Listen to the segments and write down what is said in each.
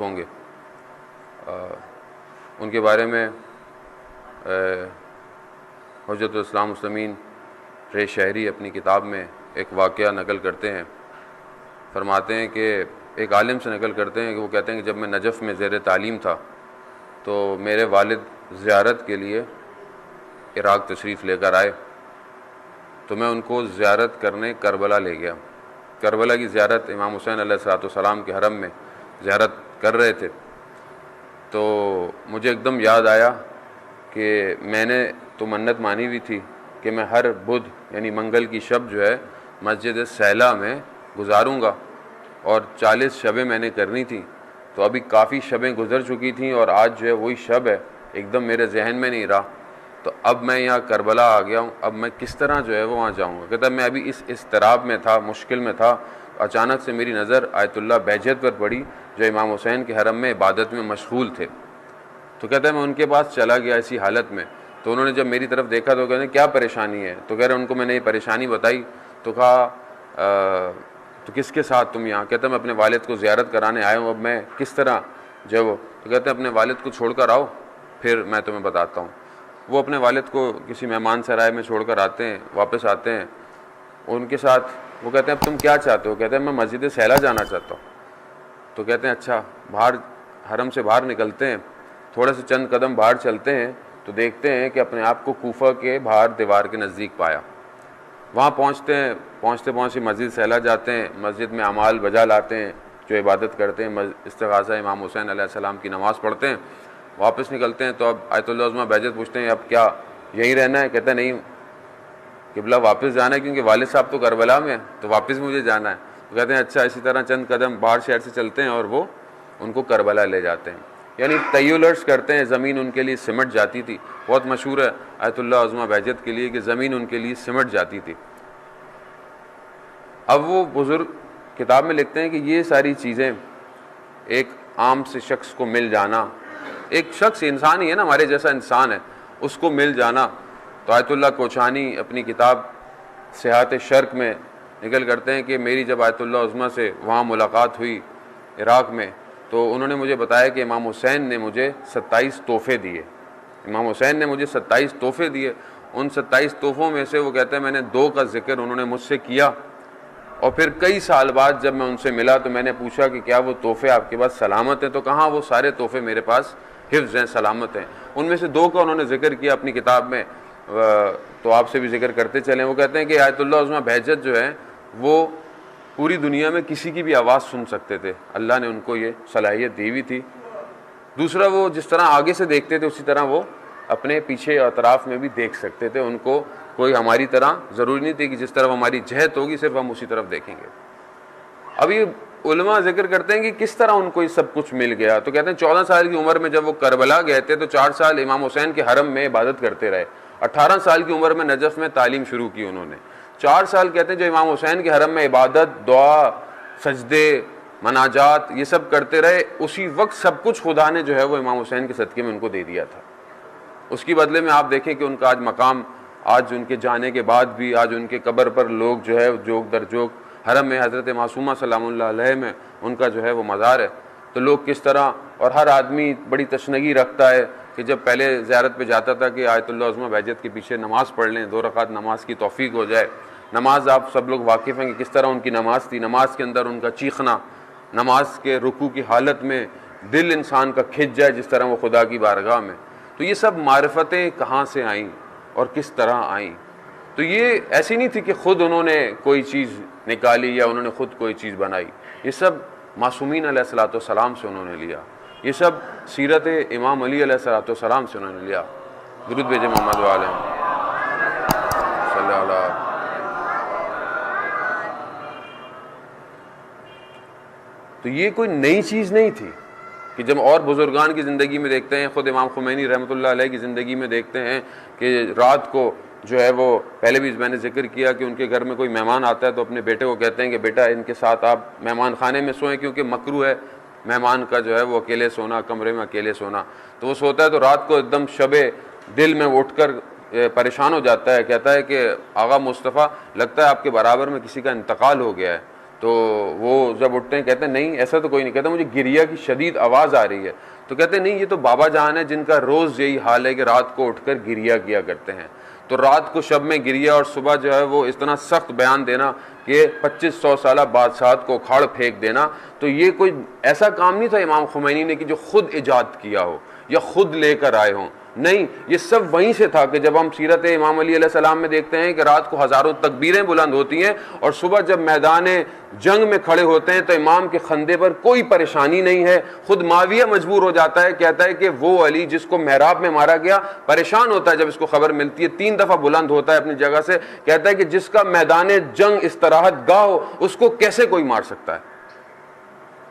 ہوں گے ان کے بارے میں حجت الاسلام مسلمین رے شہری اپنی کتاب میں ایک واقعہ نقل کرتے ہیں. فرماتے ہیں کہ ایک عالم سے نقل کرتے ہیں کہ وہ کہتے ہیں کہ جب میں نجف میں زیر تعلیم تھا تو میرے والد زیارت کے لیے عراق تشریف لے کر آئے تو میں ان کو زیارت کرنے کربلا لے گیا. کربلا کی زیارت امام حسین علیہ السلام کے حرم میں زیارت کر رہے تھے تو مجھے ایک دم یاد آیا کہ میں نے تو منت مانی ہوئی تھی کہ میں ہر بدھ یعنی منگل کی شب جو ہے مسجد سیلا میں گزاروں گا اور 40 شبیں میں نے کرنی تھیں. تو ابھی کافی شبیں گزر چکی تھیں اور آج جو ہے وہی شب ہے, ایک دم میرے ذہن میں نہیں رہا. تو اب میں یہاں کربلا آ گیا ہوں, اب میں کس طرح جو ہے وہ وہاں جاؤں گا. کہتا ہے میں ابھی اس اضطراب میں تھا, مشکل میں تھا, اچانک سے میری نظر آیت اللہ بہجت پر پڑی جو امام حسین کے حرم میں عبادت میں مشغول تھے. تو کہتا ہے میں ان کے پاس چلا گیا اسی حالت میں. تو انہوں نے جب میری طرف دیکھا تو کہتے ہیں کیا پریشانی ہے. تو کہہ رہے ان کو میں نے یہ پریشانی بتائی. تو کہا تو کس کے ساتھ تم یہاں. کہتا ہے میں اپنے والد کو زیارت کرانے آیا ہوں, اب میں کس طرح جو وہ. تو کہتے ہیں اپنے والد کو چھوڑ کر آؤ پھر میں تمہیں بتاتا ہوں. وہ اپنے والد کو کسی مہمان سرائے میں چھوڑ کر آتے ہیں, واپس آتے ہیں ان کے ساتھ. وہ کہتے ہیں اب تم کیا چاہتے ہو. کہتے ہیں میں مسجد سیلا جانا چاہتا ہوں. تو کہتے ہیں اچھا. باہر حرم سے باہر نکلتے ہیں, تھوڑے سے چند قدم باہر چلتے ہیں تو دیکھتے ہیں کہ اپنے آپ کو کوفہ کے باہر دیوار کے نزدیک پایا. وہاں پہنچتے ہیں, پہنچتے مسجد سیلا جاتے ہیں, مسجد میں اعمال بجا لاتے ہیں جو عبادت کرتے ہیں, استغاثہ امام حسین علیہ السلام کی نماز پڑھتے ہیں, واپس نکلتے ہیں. تو اب آیت اللہ عظمہ بہجت پوچھتے ہیں اب کیا یہیں رہنا ہے. کہتا ہے نہیں قبلہ واپس جانا ہے کیونکہ والد صاحب تو کربلا میں ہیں تو واپس مجھے جانا ہے. تو کہتے ہیں اچھا. اسی طرح چند قدم باہر شہر سے چلتے ہیں اور وہ ان کو کربلا لے جاتے ہیں. یعنی تیولرز کرتے ہیں, زمین ان کے لیے سمٹ جاتی تھی. بہت مشہور ہے آیت اللہ عظمہ بہجت کے لیے کہ زمین ان کے لیے سمٹ جاتی تھی. اب وہ بزرگ کتاب میں لکھتے ہیں کہ یہ ساری چیزیں ایک عام سے شخص کو مل جانا, ایک شخص انسان ہی ہے نا, ہمارے جیسا انسان ہے, اس کو مل جانا. تو آیت اللہ کوچانی اپنی کتاب سیاحت شرق میں نکل کرتے ہیں کہ میری جب آیت اللہ عظمہ سے وہاں ملاقات ہوئی عراق میں تو انہوں نے مجھے بتایا کہ امام حسین نے مجھے 27 تحفے دیے. امام حسین نے مجھے 27 تحفے دیے. ان 27 تحفوں میں سے وہ کہتے ہیں میں نے 2 کا ذکر انہوں نے مجھ سے کیا. اور پھر کئی سال بعد جب میں ان سے ملا تو میں نے پوچھا کہ کیا وہ تحفے آپ کے پاس سلامت ہیں. تو کہاں, وہ سارے تحفے میرے پاس حفظ ہیں, سلامت ہیں. ان میں سے 2 کا انہوں نے ذکر کیا اپنی کتاب میں, تو آپ سے بھی ذکر کرتے چلیں. وہ کہتے ہیں کہ آیت اللہ عظمہ بہجت جو ہے وہ پوری دنیا میں کسی کی بھی آواز سن سکتے تھے, اللہ نے ان کو یہ صلاحیت دی ہوئی تھی. دوسرا وہ جس طرح آگے سے دیکھتے تھے اسی طرح وہ اپنے پیچھے اطراف میں بھی دیکھ سکتے تھے. ان کو کوئی ہماری طرح ضروری نہیں تھی کہ جس طرف ہماری جہت ہوگی صرف ہم اسی طرف دیکھیں گے. اب یہ علماء ذکر کرتے ہیں کہ کس طرح ان کو یہ سب کچھ مل گیا. تو کہتے ہیں 14 سال کی عمر میں جب وہ کربلا گئے تھے تو 4 سال امام حسین کے حرم میں عبادت کرتے رہے. 18 سال کی عمر میں نجف میں تعلیم شروع کی انہوں نے. 4 سال کہتے ہیں جو امام حسین کے حرم میں عبادت, دعا, سجدے, مناجات یہ سب کرتے رہے. اسی وقت سب کچھ خدا نے جو ہے وہ امام حسین کے صدقے میں ان کو دے دیا تھا. اس کی بدلے میں آپ دیکھیں کہ ان کا آج مقام, آج ان کے جانے کے بعد بھی آج ان کے قبر پر لوگ جو ہے جوک در جوک, حرم میں حضرت معصومہ سلام اللہ علیہ میں ان کا جو ہے وہ مزار ہے. تو لوگ کس طرح, اور ہر آدمی بڑی تشنگی رکھتا ہے کہ جب پہلے زیارت پہ جاتا تھا کہ آیت اللہ عظمہ بہجت کے پیچھے نماز پڑھ لیں, 2 رکعت نماز کی توفیق ہو جائے. نماز آپ سب لوگ واقف ہیں کہ کس طرح ان کی نماز تھی. نماز کے اندر ان کا چیخنا, نماز کے رکوع کی حالت میں دل انسان کا کھنچ جائے جس طرح وہ خدا کی بارگاہ میں. تو یہ سب معرفتیں کہاں سے آئیں اور کس طرح آئیں. تو یہ ایسی نہیں تھی کہ خود انہوں نے کوئی چیز نکالی یا انہوں نے خود کوئی چیز بنائی. یہ سب معصومین علیہ الصلوۃ والسلام سے انہوں نے لیا. یہ سب سیرت امام علی علیہ الصلوۃ والسلام سے انہوں نے لیا. درود بھیجیں محمد و علیہ صلی اللہ علیہ. تو یہ کوئی نئی چیز نہیں تھی کہ جب اور بزرگان کی زندگی میں دیکھتے ہیں, خود امام خمینی رحمۃ اللہ علیہ کی زندگی میں دیکھتے ہیں کہ رات کو جو ہے وہ, پہلے بھی میں نے ذکر کیا کہ ان کے گھر میں کوئی مہمان آتا ہے تو اپنے بیٹے کو کہتے ہیں کہ بیٹا ان کے ساتھ آپ مہمان خانے میں سوئیں کیونکہ مکروہ ہے مہمان کا جو ہے وہ اکیلے سونا, کمرے میں اکیلے سونا. تو وہ سوتا ہے تو رات کو ایک دم شبے دل میں اٹھ کر پریشان ہو جاتا ہے, کہتا ہے کہ آغا مصطفیٰ لگتا ہے آپ کے برابر میں کسی کا انتقال ہو گیا ہے. تو وہ جب اٹھتے ہیں کہتے ہیں نہیں ایسا تو کوئی نہیں. کہتے مجھے گریا کی شدید آواز آ رہی ہے. تو کہتے ہیں نہیں یہ تو بابا جان ہے جن کا روز یہی حال ہے کہ رات کو اٹھ کر گریا کیا کرتے ہیں. تو رات کو شب میں گریا اور صبح جو ہے وہ اتنا سخت بیان دینا کہ 2500 سالہ بادشاہت کو اکھاڑ پھینک دینا, تو یہ کوئی ایسا کام نہیں تھا امام خمینی نے کہ جو خود ایجاد کیا ہو یا خود لے کر آئے ہوں. نہیں, یہ سب وہیں سے تھا کہ جب ہم سیرت امام علی علیہ السلام میں دیکھتے ہیں کہ رات کو ہزاروں تکبیریں بلند ہوتی ہیں اور صبح جب میدان جنگ میں کھڑے ہوتے ہیں تو امام کے خندے پر کوئی پریشانی نہیں ہے. خود معاویہ مجبور ہو جاتا ہے, کہتا ہے کہ وہ علی جس کو محراب میں مارا گیا پریشان ہوتا ہے جب اس کو خبر ملتی ہے, 3 دفعہ بلند ہوتا ہے اپنی جگہ سے, کہتا ہے کہ جس کا میدان جنگ استراحت گاہ ہو اس کو کیسے کوئی مار سکتا ہے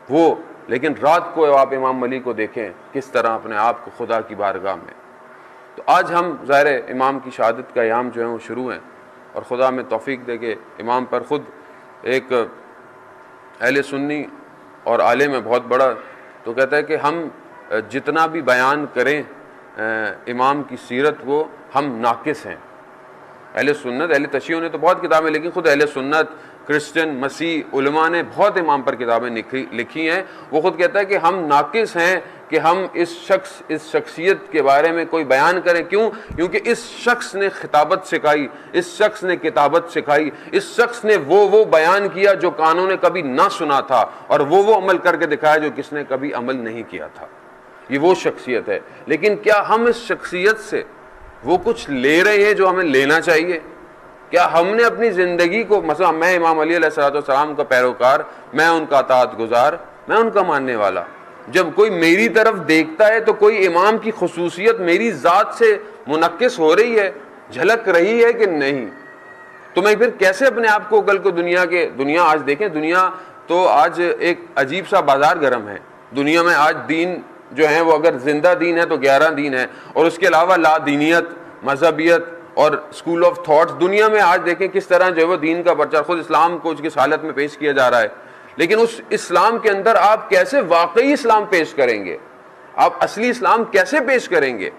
وہ. لیکن رات کو آپ امام علی کو دیکھیں کس طرح اپنے آپ کو خدا کی بارگاہ میں. تو آج ہم ظاہر امام کی شہادت کا ایام جو ہیں وہ شروع ہیں, اور خدا میں توفیق دے کہ امام پر خود ایک اہل سنی اور عالم ہے بہت بڑا, تو کہتا ہے کہ ہم جتنا بھی بیان کریں امام کی سیرت وہ ہم ناقص ہیں. اہل سنت اہل تشیع نے تو بہت کتابیں لکھی, خود اہل سنت کرسچن مسیح علماء نے بہت امام پر کتابیں لکھی ہیں. وہ خود کہتا ہے کہ ہم ناقص ہیں کہ ہم اس شخصیت کے بارے میں کوئی بیان کریں. کیوں؟ کیونکہ اس شخص نے خطابت سکھائی, اس شخص نے کتابت سکھائی, اس شخص نے وہ بیان کیا جو کانوں نے کبھی نہ سنا تھا, اور وہ عمل کر کے دکھایا جو کس نے کبھی عمل نہیں کیا تھا. یہ وہ شخصیت ہے. لیکن کیا ہم اس شخصیت سے وہ کچھ لے رہے ہیں جو ہمیں لینا چاہیے؟ کیا ہم نے اپنی زندگی کو, مثلا میں امام علی علیہ السلام کا پیروکار, میں ان کا اطاعت گزار, میں ان کا ماننے والا, جب کوئی میری طرف دیکھتا ہے تو کوئی امام کی خصوصیت میری ذات سے منعکس ہو رہی ہے, جھلک رہی ہے کہ نہیں, تو میں پھر کیسے اپنے آپ کو کل کو دنیا آج دیکھیں, دنیا تو آج ایک عجیب سا بازار گرم ہے. دنیا میں آج دین جو ہے وہ اگر زندہ دین ہے تو 11 دین ہے, اور اس کے علاوہ لا دینیت, مذہبیت اور اسکول آف تھاٹس. دنیا میں آج دیکھیں کس طرح جو ہے وہ دین کا پرچار, خود اسلام کو اس حالت میں پیش کیا جا رہا ہے. لیکن اس اسلام کے اندر آپ کیسے واقعی اسلام پیش کریں گے, آپ اصلی اسلام کیسے پیش کریں گے,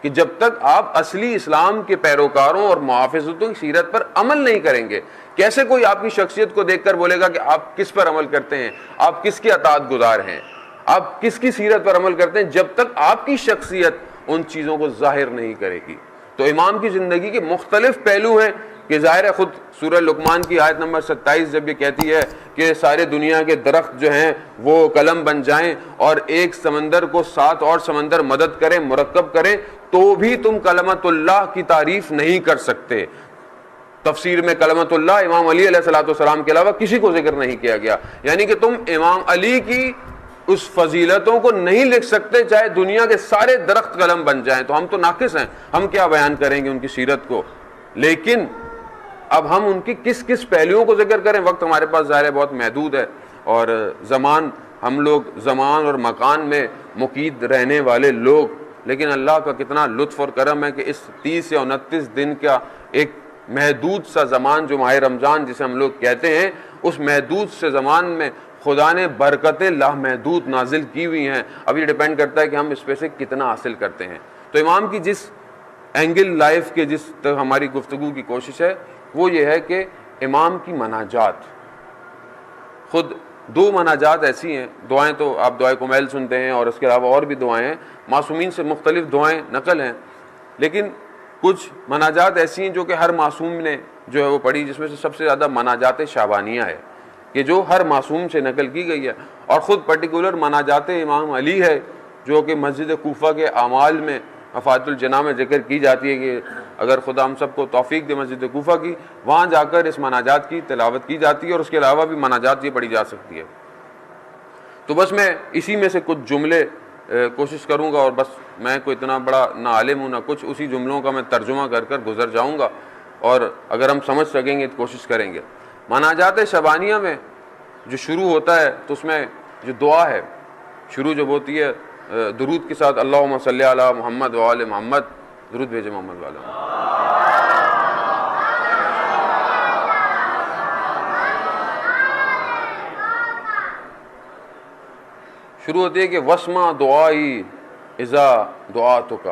کہ جب تک آپ اصلی اسلام کے پیروکاروں اور محافظتوں کی سیرت پر عمل نہیں کریں گے, کیسے کوئی آپ کی شخصیت کو دیکھ کر بولے گا کہ آپ کس پر عمل کرتے ہیں, آپ کس کے اطاعت گزار ہیں, آپ کس کی سیرت پر عمل کرتے ہیں, جب تک آپ کی شخصیت ان چیزوں کو ظاہر نہیں کرے گی. تو امام کی زندگی کے مختلف پہلو ہیں کہ ظاہر ہے خود سورہ لقمان کی آیت نمبر 27 جب یہ کہتی ہے کہ سارے دنیا کے درخت جو ہیں وہ قلم بن جائیں اور ایک سمندر کو 7 اور سمندر مدد کریں, مرکب کریں, تو بھی تم کلمت اللہ کی تعریف نہیں کر سکتے. تفسیر میں کلمت اللہ امام علی علیہ السلام کے علاوہ کسی کو ذکر نہیں کیا گیا, یعنی کہ تم امام علی کی اس فضیلتوں کو نہیں لکھ سکتے چاہے دنیا کے سارے درخت قلم بن جائیں. تو ہم تو ناقص ہیں, ہم کیا بیان کریں گے ان کی سیرت کو. لیکن اب ہم ان کی کس کس پہلوؤں کو ذکر کریں, وقت ہمارے پاس ظاہر بہت محدود ہے, اور ہم لوگ زمان اور مکان میں مقید رہنے والے لوگ, لیکن اللہ کا کتنا لطف اور کرم ہے کہ اس 30 یا 29 دن کا ایک محدود سا زمان جو ماہ رمضان جسے ہم لوگ کہتے ہیں, اس محدود سے زمان میں خدا نے برکتیں لامحدود نازل کی ہوئی ہیں. اب یہ ڈیپینڈ کرتا ہے کہ ہم اس پہ سے کتنا حاصل کرتے ہیں. تو امام کی جس اینگل لائف کے جس تک ہماری گفتگو کی کوشش ہے وہ یہ ہے کہ امام کی مناجات, خود 2 مناجات ایسی ہیں, دعائیں تو آپ دعائے کمیل سنتے ہیں اور اس کے علاوہ اور بھی دعائیں ہیں, معصومین سے مختلف دعائیں نقل ہیں, لیکن کچھ مناجات ایسی ہیں جو کہ ہر معصوم نے جو ہے وہ پڑھی, جس میں سے سب سے زیادہ مناجات شعبانیہ ہے کہ جو ہر معصوم سے نقل کی گئی ہے, اور خود پرٹیکولر مناجات امام علی ہے جو کہ مسجد کوفہ کے اعمال میں مفاتح الجناح میں ذکر کی جاتی ہے کہ اگر خدا ہم سب کو توفیق دے مسجد کوفہ کی, وہاں جا کر اس مناجات کی تلاوت کی جاتی ہے, اور اس کے علاوہ بھی مناجات یہ پڑھی جا سکتی ہے. تو بس میں اسی میں سے کچھ جملے کوشش کروں گا, اور بس میں کوئی اتنا بڑا نہ عالم ہوں نہ کچھ, اسی جملوں کا میں ترجمہ کر کر گزر جاؤں گا, اور اگر ہم سمجھ سکیں گے تو کوشش کریں گے. مناجات شبانیہ میں جو شروع ہوتا ہے تو اس میں جو دعا ہے, شروع جب ہوتی ہے درود کے ساتھ, اللہم صلی علی محمد و آل محمد, درود بھیجے محمد والا, شروع ہوتی ہے کہ وسمع دعائی اذا دعاتک,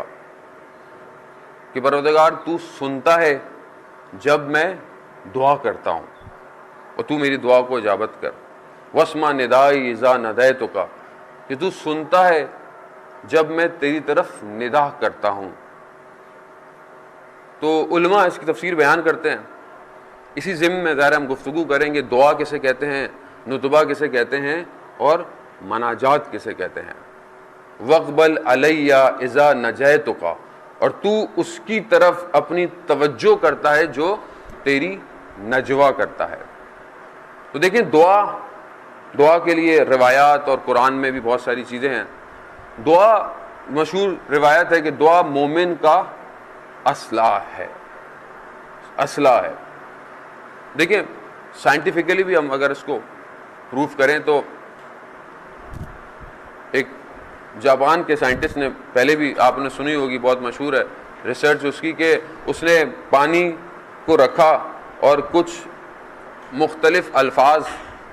کہ پروردگار تو سنتا ہے جب میں دعا کرتا ہوں. اور تو میری دعا کو اجابت کر. واسمع ندائی اذا نادیتک، کہ تو سنتا ہے جب میں تیری طرف ندا کرتا ہوں. تو علماء اس کی تفسیر بیان کرتے ہیں. اسی ضمن میں ظاہر ہم گفتگو کریں گے دعا کسے کہتے ہیں، نتبہ کسے کہتے ہیں، اور مناجات کسے کہتے ہیں. وقبل علی اذا نجیتک، اور تو اس کی طرف اپنی توجہ کرتا ہے جو تیری نجوا کرتا ہے. تو دیکھیں دعا کے لیے روایات اور قرآن میں بھی بہت ساری چیزیں ہیں. دعا مشہور روایت ہے کہ دعا مومن کا اسلحہ ہے. دیکھیں سائنٹیفکلی بھی ہم اگر اس کو پروف کریں تو ایک جاپان کے سائنٹسٹ نے، پہلے بھی آپ نے سنی ہوگی، بہت مشہور ہے ریسرچ اس کی، کہ اس نے پانی کو رکھا اور کچھ مختلف الفاظ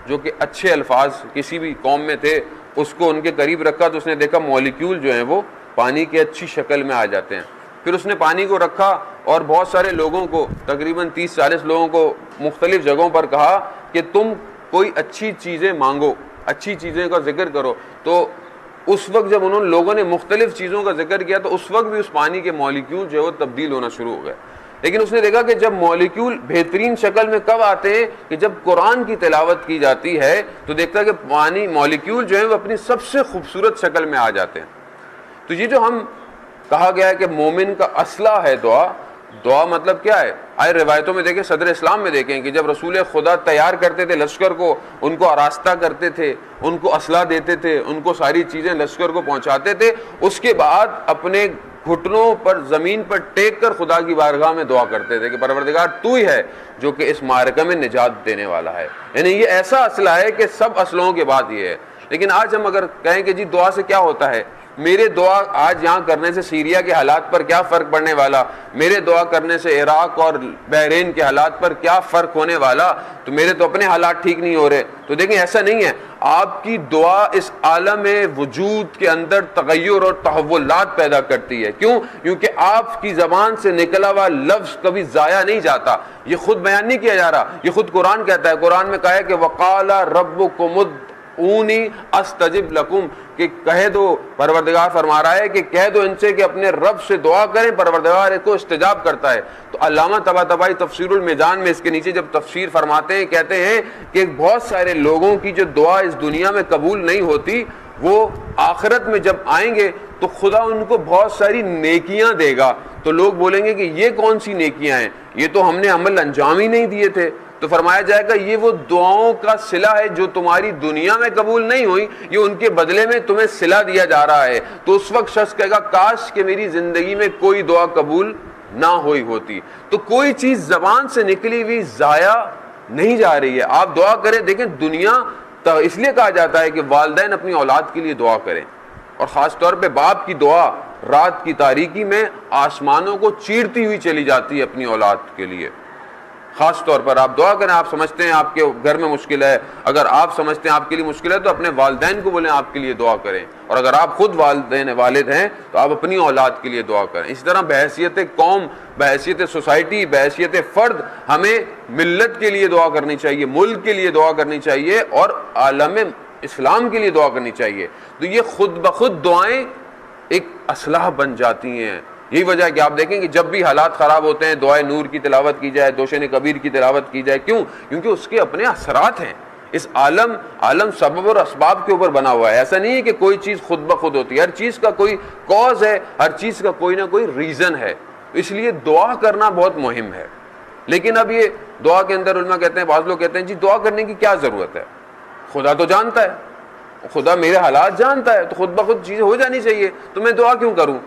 جو کہ اچھے الفاظ کسی بھی قوم میں تھے اس کو ان کے قریب رکھا، تو اس نے دیکھا مالیکیول جو ہیں وہ پانی کے اچھی شکل میں آ جاتے ہیں. پھر اس نے پانی کو رکھا اور بہت سارے لوگوں کو، تقریباً 30-40 لوگوں کو مختلف جگہوں پر کہا کہ تم کوئی اچھی چیزیں مانگو، اچھی چیزیں کا ذکر کرو. تو اس وقت جب انہوں نے لوگوں نے مختلف چیزوں کا ذکر کیا تو اس وقت بھی اس پانی کے مالیکیول جو ہے وہ تبدیل ہونا شروع ہو گئے. لیکن اس نے دیکھا کہ جب مالیکیول بہترین شکل میں کب آتے ہیں کہ جب قرآن کی تلاوت کی جاتی ہے تو دیکھتا ہے کہ پانی مالیکیول جو ہیں وہ اپنی سب سے خوبصورت شکل میں آ جاتے ہیں. تو یہ جو ہم کہا گیا ہے کہ مومن کا اسلحہ ہے دعا مطلب کیا ہے؟ آئے روایتوں میں دیکھیں، صدر اسلام میں دیکھیں کہ جب رسول خدا تیار کرتے تھے لشکر کو، ان کو آراستہ کرتے تھے، ان کو اسلحہ دیتے تھے، ان کو ساری چیزیں لشکر کو پہنچاتے تھے، اس کے بعد اپنے گھٹنوں پر زمین پر ٹیک کر خدا کی بارگاہ میں دعا کرتے تھے کہ پروردگار تو ہی ہے جو کہ اس معرکہ میں نجات دینے والا ہے. یعنی یہ ایسا اسلحہ ہے کہ سب اسلحوں کے بعد یہ ہے. لیکن آج ہم اگر کہیں کہ جی دعا سے کیا ہوتا ہے، میرے دعا آج یہاں کرنے سے سیریا کے حالات پر کیا فرق پڑنے والا، میرے دعا کرنے سے عراق اور بحرین کے حالات پر کیا فرق ہونے والا، تو میرے تو اپنے حالات ٹھیک نہیں ہو رہے. تو دیکھیں ایسا نہیں ہے. آپ کی دعا اس عالم وجود کے اندر تغیر اور تحولات پیدا کرتی ہے. کیوں؟ کیونکہ آپ کی زبان سے نکلا ہوا لفظ کبھی ضائع نہیں جاتا. یہ خود بیان نہیں کیا جا رہا، یہ خود قرآن کہتا ہے. قرآن میں کہا ہے کہ وقال ربکم ادعونی استجب لکم، کہ کہہ دو، پروردگار فرما رہا ہے کہ کہہ دو ان سے کہ اپنے رب سے دعا کریں، پروردگار کو استجاب کرتا ہے. تو علامہ طباطبائی تفسیر المیزان میں اس کے نیچے جب تفسیر فرماتے ہیں کہتے ہیں کہ بہت سارے لوگوں کی جو دعا اس دنیا میں قبول نہیں ہوتی وہ آخرت میں جب آئیں گے تو خدا ان کو بہت ساری نیکیاں دے گا. تو لوگ بولیں گے کہ یہ کون سی نیکیاں ہیں، یہ تو ہم نے عمل انجام ہی نہیں دیے تھے. تو فرمایا جائے گا یہ وہ دعاؤں کا صلہ ہے جو تمہاری دنیا میں قبول نہیں ہوئی، یہ ان کے بدلے میں تمہیں صلہ دیا جا رہا ہے. تو اس وقت شخص کہے گا کاش کہ میری زندگی میں کوئی دعا قبول نہ ہوئی ہوتی. تو کوئی چیز زبان سے نکلی ہوئی ضائع نہیں جا رہی ہے. آپ دعا کریں. دیکھیں دنیا اس لیے کہا جاتا ہے کہ والدین اپنی اولاد کے لیے دعا کریں، اور خاص طور پہ باپ کی دعا رات کی تاریکی میں آسمانوں کو چیرتی ہوئی چلی جاتی ہے اپنی اولاد کے لیے. خاص طور پر آپ دعا کریں. آپ سمجھتے ہیں آپ کے گھر میں مشکل ہے، اگر آپ سمجھتے ہیں آپ کے لیے مشکل ہے تو اپنے والدین کو بولیں آپ کے لیے دعا کریں، اور اگر آپ خود والد ہیں تو آپ اپنی اولاد کے لیے دعا کریں. اسی طرح بحیثیت قوم، بحیثیت سوسائٹی، بحیثیت فرد ہمیں ملت کے لیے دعا کرنی چاہیے، ملک کے لیے دعا کرنی چاہیے، اور عالم اسلام کے لیے دعا کرنی چاہیے. تو یہ خود بخود دعائیں ایک اسلحہ بن جاتی ہیں. یہی وجہ ہے کہ آپ دیکھیں کہ جب بھی حالات خراب ہوتے ہیں دعائے نور کی تلاوت کی جائے، دوشن کبیر کی تلاوت کی جائے. کیوں؟ کیونکہ اس کے اپنے اثرات ہیں. اس عالم سبب اور اسباب کے اوپر بنا ہوا ہے. ایسا نہیں ہے کہ کوئی چیز خود بخود ہوتی ہے، ہر چیز کا کوئی کاز ہے، ہر چیز کا کوئی نہ کوئی ریزن ہے. اس لیے دعا کرنا بہت مہم ہے. لیکن اب یہ دعا کے اندر علماء کہتے ہیں، بعض لوگ کہتے ہیں جی دعا کرنے کی کیا ضرورت ہے، خدا تو جانتا ہے، خدا میرے حالات جانتا ہے، تو خود بخود چیزیں ہو جانی چاہیے، تو میں دعا کیوں کروں؟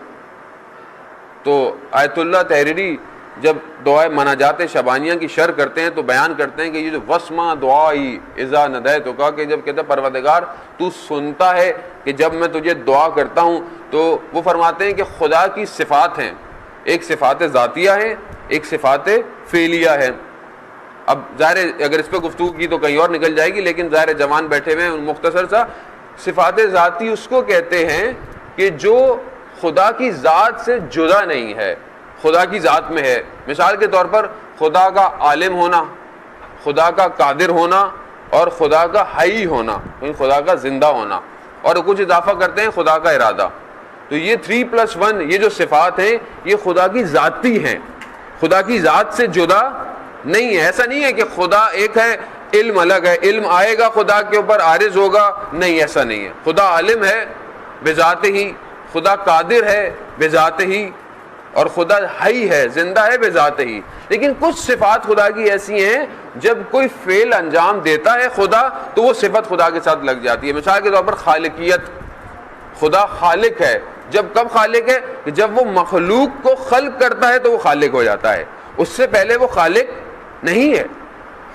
تو آیت اللہ تحریری جب دعائے مناجات شبانیہ کی شرح کرتے ہیں تو بیان کرتے ہیں کہ یہ جو وسمع دعائی اذا ندیتک، کہ جب کہتا ہے پروردگار تو سنتا ہے کہ جب میں تجھے دعا کرتا ہوں، تو وہ فرماتے ہیں کہ خدا کی صفات ہیں، ایک صفات ذاتیہ ہیں، ایک صفات فعلیہ ہیں. اب ظاہر اگر اس پہ گفتگو کی تو کہیں اور نکل جائے گی، لیکن ظاہر جوان بیٹھے ہوئے ہیں، مختصر سا صفات ذاتی اس کو کہتے ہیں کہ جو خدا کی ذات سے جدا نہیں ہے، خدا کی ذات میں ہے. مثال کے طور پر خدا کا عالم ہونا، خدا کا قادر ہونا اور خدا کا حی ہونا، خدا کا زندہ ہونا، اور کچھ اضافہ کرتے ہیں خدا کا ارادہ. تو یہ 3+1 یہ جو صفات ہیں یہ خدا کی ذاتی ہیں، خدا کی ذات سے جدا نہیں ہے. ایسا نہیں ہے کہ خدا ایک ہے، علم الگ ہے، علم آئے گا خدا کے اوپر عارض ہوگا، نہیں ایسا نہیں ہے. خدا عالم ہے بذات ہی، خدا قادر ہے بذات ہی، اور خدا حی ہے، زندہ ہے بذات ہی. لیکن کچھ صفات خدا کی ایسی ہیں جب کوئی فعل انجام دیتا ہے خدا تو وہ صفت خدا کے ساتھ لگ جاتی ہے. مثال کے طور پر خالقیت، خدا خالق ہے. جب کب خالق ہے؟ کہ جب وہ مخلوق کو خلق کرتا ہے تو وہ خالق ہو جاتا ہے، اس سے پہلے وہ خالق نہیں ہے.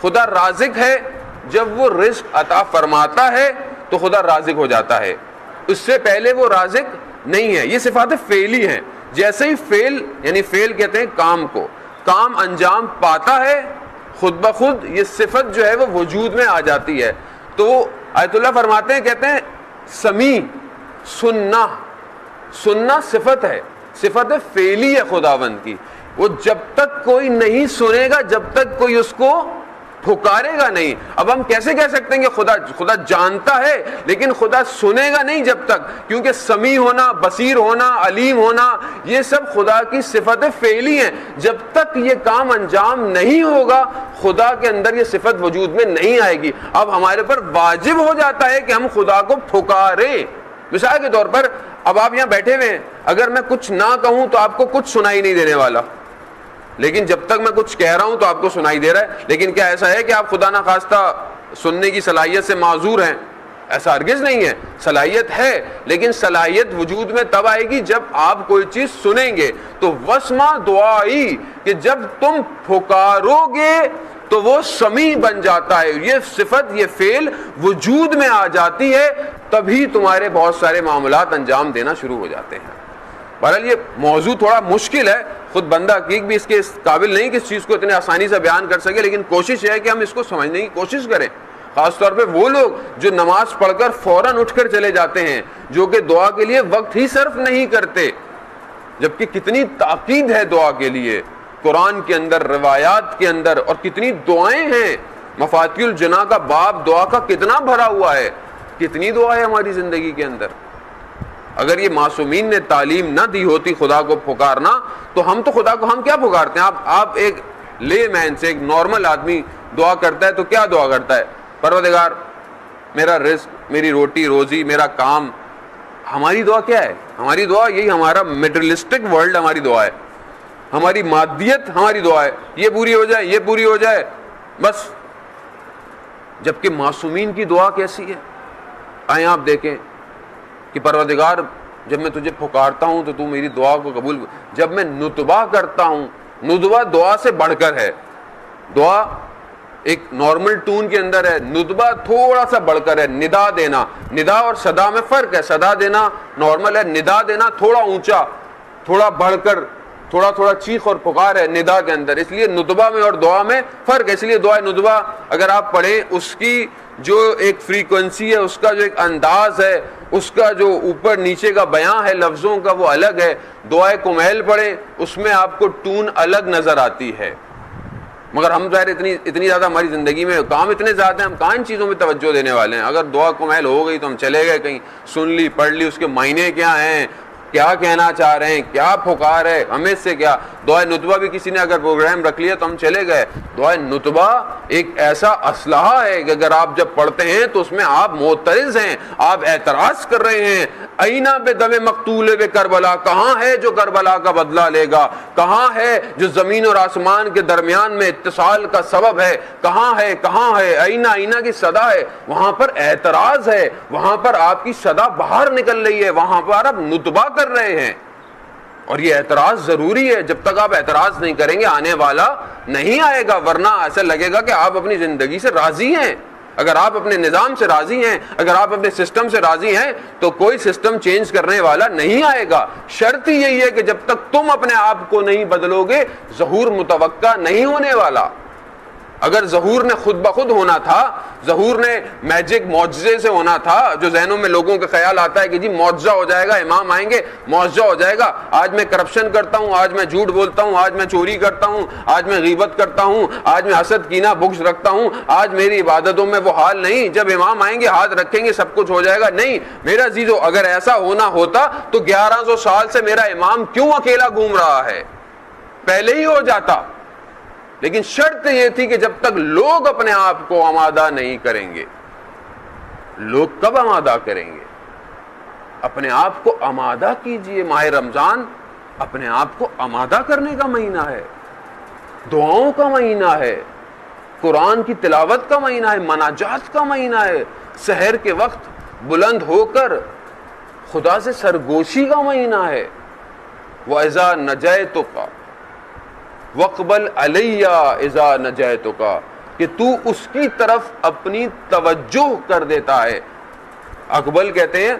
خدا رازق ہے، جب وہ رزق عطا فرماتا ہے تو خدا رازق ہو جاتا ہے، اس سے پہلے وہ رازق نہیں ہے. یہ صفات فعلی ہیں. جیسے ہی فعل، یعنی فعل کہتے ہیں کام کو، کام انجام پاتا ہے خود بخود یہ صفت جو ہے وہ وجود میں آ جاتی ہے. تو آیت اللہ فرماتے ہیں، کہتے ہیں سمیع، سننا. سننا صفت ہے، صفت فعلی ہے خداوند کی. وہ جب تک کوئی نہیں سنے گا، جب تک کوئی اس کو پھکارے گا نہیں. اب ہم کیسے کہہ سکتے ہیں کہ خدا جانتا ہے لیکن خدا سنے گا نہیں جب تک، کیونکہ سمیع ہونا، بصیر ہونا، علیم ہونا یہ سب خدا کی صفت فعلی ہیں. جب تک یہ کام انجام نہیں ہوگا خدا کے اندر یہ صفت وجود میں نہیں آئے گی. اب ہمارے پر واجب ہو جاتا ہے کہ ہم خدا کو پھکاریں. مثال کے طور پر اب آپ یہاں بیٹھے ہوئے ہیں، اگر میں کچھ نہ کہوں تو آپ کو کچھ سنائی نہیں دینے والا، لیکن جب تک میں کچھ کہہ رہا ہوں تو آپ کو سنائی دے رہا ہے. لیکن کیا ایسا ہے کہ آپ خدا نخواستہ سننے کی صلاحیت سے معذور ہیں؟ ایسا ہرگز نہیں ہے. صلاحیت ہے، لیکن صلاحیت وجود میں تب آئے گی جب آپ کوئی چیز سنیں گے. تو وسمع دعائی، کہ جب تم پھکارو گے تو وہ سمیع بن جاتا ہے. یہ صفت، یہ فعل وجود میں آ جاتی ہے، تبھی تمہارے بہت سارے معاملات انجام دینا شروع ہو جاتے ہیں. بہرحال یہ موضوع تھوڑا مشکل ہے، خود بندہ حقیق بھی اس کے قابل نہیں کہ اس چیز کو اتنے آسانی سے بیان کر سکے، لیکن کوشش ہے کہ ہم اس کو سمجھنے کی کوشش کریں. خاص طور پہ وہ لوگ جو نماز پڑھ کر فوراً اٹھ کر چلے جاتے ہیں، جو کہ دعا کے لیے وقت ہی صرف نہیں کرتے، جبکہ کتنی تاکید ہے دعا کے لیے قرآن کے اندر، روایات کے اندر، اور کتنی دعائیں ہیں. مفاتیح الجناح کا باب دعا کا کتنا بھرا ہوا ہے، کتنی دعا ہے ہماری زندگی کے اندر. اگر یہ معصومین نے تعلیم نہ دی ہوتی خدا کو پکارنا تو ہم تو خدا کو ہم کیا پکارتے ہیں؟ آپ ایک لے مین سے، ایک نارمل آدمی دعا کرتا ہے تو کیا دعا کرتا ہے؟ پروردگار میرا رزق، میری روٹی روزی، میرا کام. ہماری دعا کیا ہے؟ ہماری دعا یہی، ہمارا میٹریلسٹک ورلڈ ہماری دعا ہے، ہماری مادیت ہماری دعا ہے، یہ پوری ہو جائے، یہ پوری ہو جائے بس. جبکہ معصومین کی دعا کیسی ہے؟ آئیں آپ دیکھیں کہ پروردگار جب میں تجھے پکارتا ہوں تو میری دعا کو قبول. جب میں نتبہ کرتا ہوں، نتبہ دعا سے بڑھ کر ہے. دعا ایک نارمل ٹون کے اندر ہے، نتبہ تھوڑا سا بڑھ کر ہے. ندا دینا، ندا اور صدا میں فرق ہے. صدا دینا نارمل ہے، ندا دینا تھوڑا اونچا، تھوڑا بڑھ کر، تھوڑا چیخ اور پکار ہے ندا کے اندر. اس لیے نتبہ میں اور دعا میں فرق ہے. اس لیے دعا نتبہ اگر آپ پڑھیں، اس کی جو ایک فریکوینسی ہے، اس کا جو ایک انداز ہے، اس کا جو اوپر نیچے کا بیان ہے لفظوں کا، وہ الگ ہے. دعائے کمیل پڑھیں، اس میں آپ کو ٹون الگ نظر آتی ہے. مگر ہم ظاہر اتنی زیادہ ہماری زندگی میں کام اتنے زیادہ ہیں، ہم کہاں ان چیزوں میں توجہ دینے والے ہیں. اگر دعا کمیل ہو گئی تو ہم چلے گئے کہیں، سن لی، پڑھ لی، اس کے معنی کیا ہیں، کیا کہنا چاہ رہے ہیں، کیا پکار ہے، ہمیں سے کیا. دعائے نتبہ بھی کسی نے اگر پروگرام رکھ لیا تو ہم چلے گئے. دعائے نتبہ ایک ایسا اسلحہ ہے کہ اگر آپ جب پڑھتے ہیں تو اس میں آپ معترض ہیں، آپ اعتراض کر رہے ہیں. اینا بے دم مقتول بے کربلا، کہاں ہے جو کربلا کا بدلہ لے گا؟ کہاں ہے جو زمین اور آسمان کے درمیان میں اتصال کا سبب ہے؟ کہاں ہے، کہاں ہے؟ اینا، اینا کی صدا ہے، وہاں پر اعتراض ہے، وہاں پر آپ کی صدا باہر نکل رہی ہے، وہاں پر آپ نتبہ کر رہے ہیں. اور یہ اعتراض ضروری ہے. جب تک آپ اعتراض نہیں کریں گے آنے والا نہیں آئے گا، ورنہ ایسا لگے گا کہ آپ اپنی زندگی سے راضی ہیں. اگر آپ اپنے نظام سے راضی ہیں، اگر آپ اپنے سسٹم سے راضی ہیں تو کوئی سسٹم چینج کرنے والا نہیں آئے گا. شرط ہی یہی ہے کہ جب تک تم اپنے آپ کو نہیں بدلو گے ظہور متوقع نہیں ہونے والا. اگر ظہور نے خود بخود ہونا تھا، ظہور نے میجک معجزے سے ہونا تھا، جو ذہنوں میں لوگوں کا خیال آتا ہے کہ جی معجزہ ہو جائے گا، امام آئیں گے معجزہ ہو جائے گا، آج میں کرپشن کرتا ہوں، آج میں جھوٹ بولتا ہوں، آج میں چوری کرتا ہوں، آج میں غیبت کرتا ہوں، آج میں حسد کینہ بغض رکھتا ہوں، آج میری عبادتوں میں وہ حال نہیں، جب امام آئیں گے ہاتھ رکھیں گے سب کچھ ہو جائے گا. نہیں میرا عزیزو، اگر ایسا ہونا ہوتا تو 1100 سال سے میرا امام کیوں اکیلا گھوم رہا ہے؟ پہلے ہی ہو جاتا. لیکن شرط یہ تھی کہ جب تک لوگ اپنے آپ کو آمادہ نہیں کریں گے. لوگ کب آمادہ کریں گے؟ اپنے آپ کو آمادہ کیجئے. ماہ رمضان اپنے آپ کو آمادہ کرنے کا مہینہ ہے، دعاؤں کا مہینہ ہے، قرآن کی تلاوت کا مہینہ ہے، مناجات کا مہینہ ہے، سحر کے وقت بلند ہو کر خدا سے سرگوشی کا مہینہ ہے. وَإِذَا نَجَيْتُكَ وَقْبَلْ عَلَيَّ إِذَا نَجَيْتُكَ، کہ تو اس کی طرف اپنی توجہ کر دیتا ہے. اقبل کہتے ہیں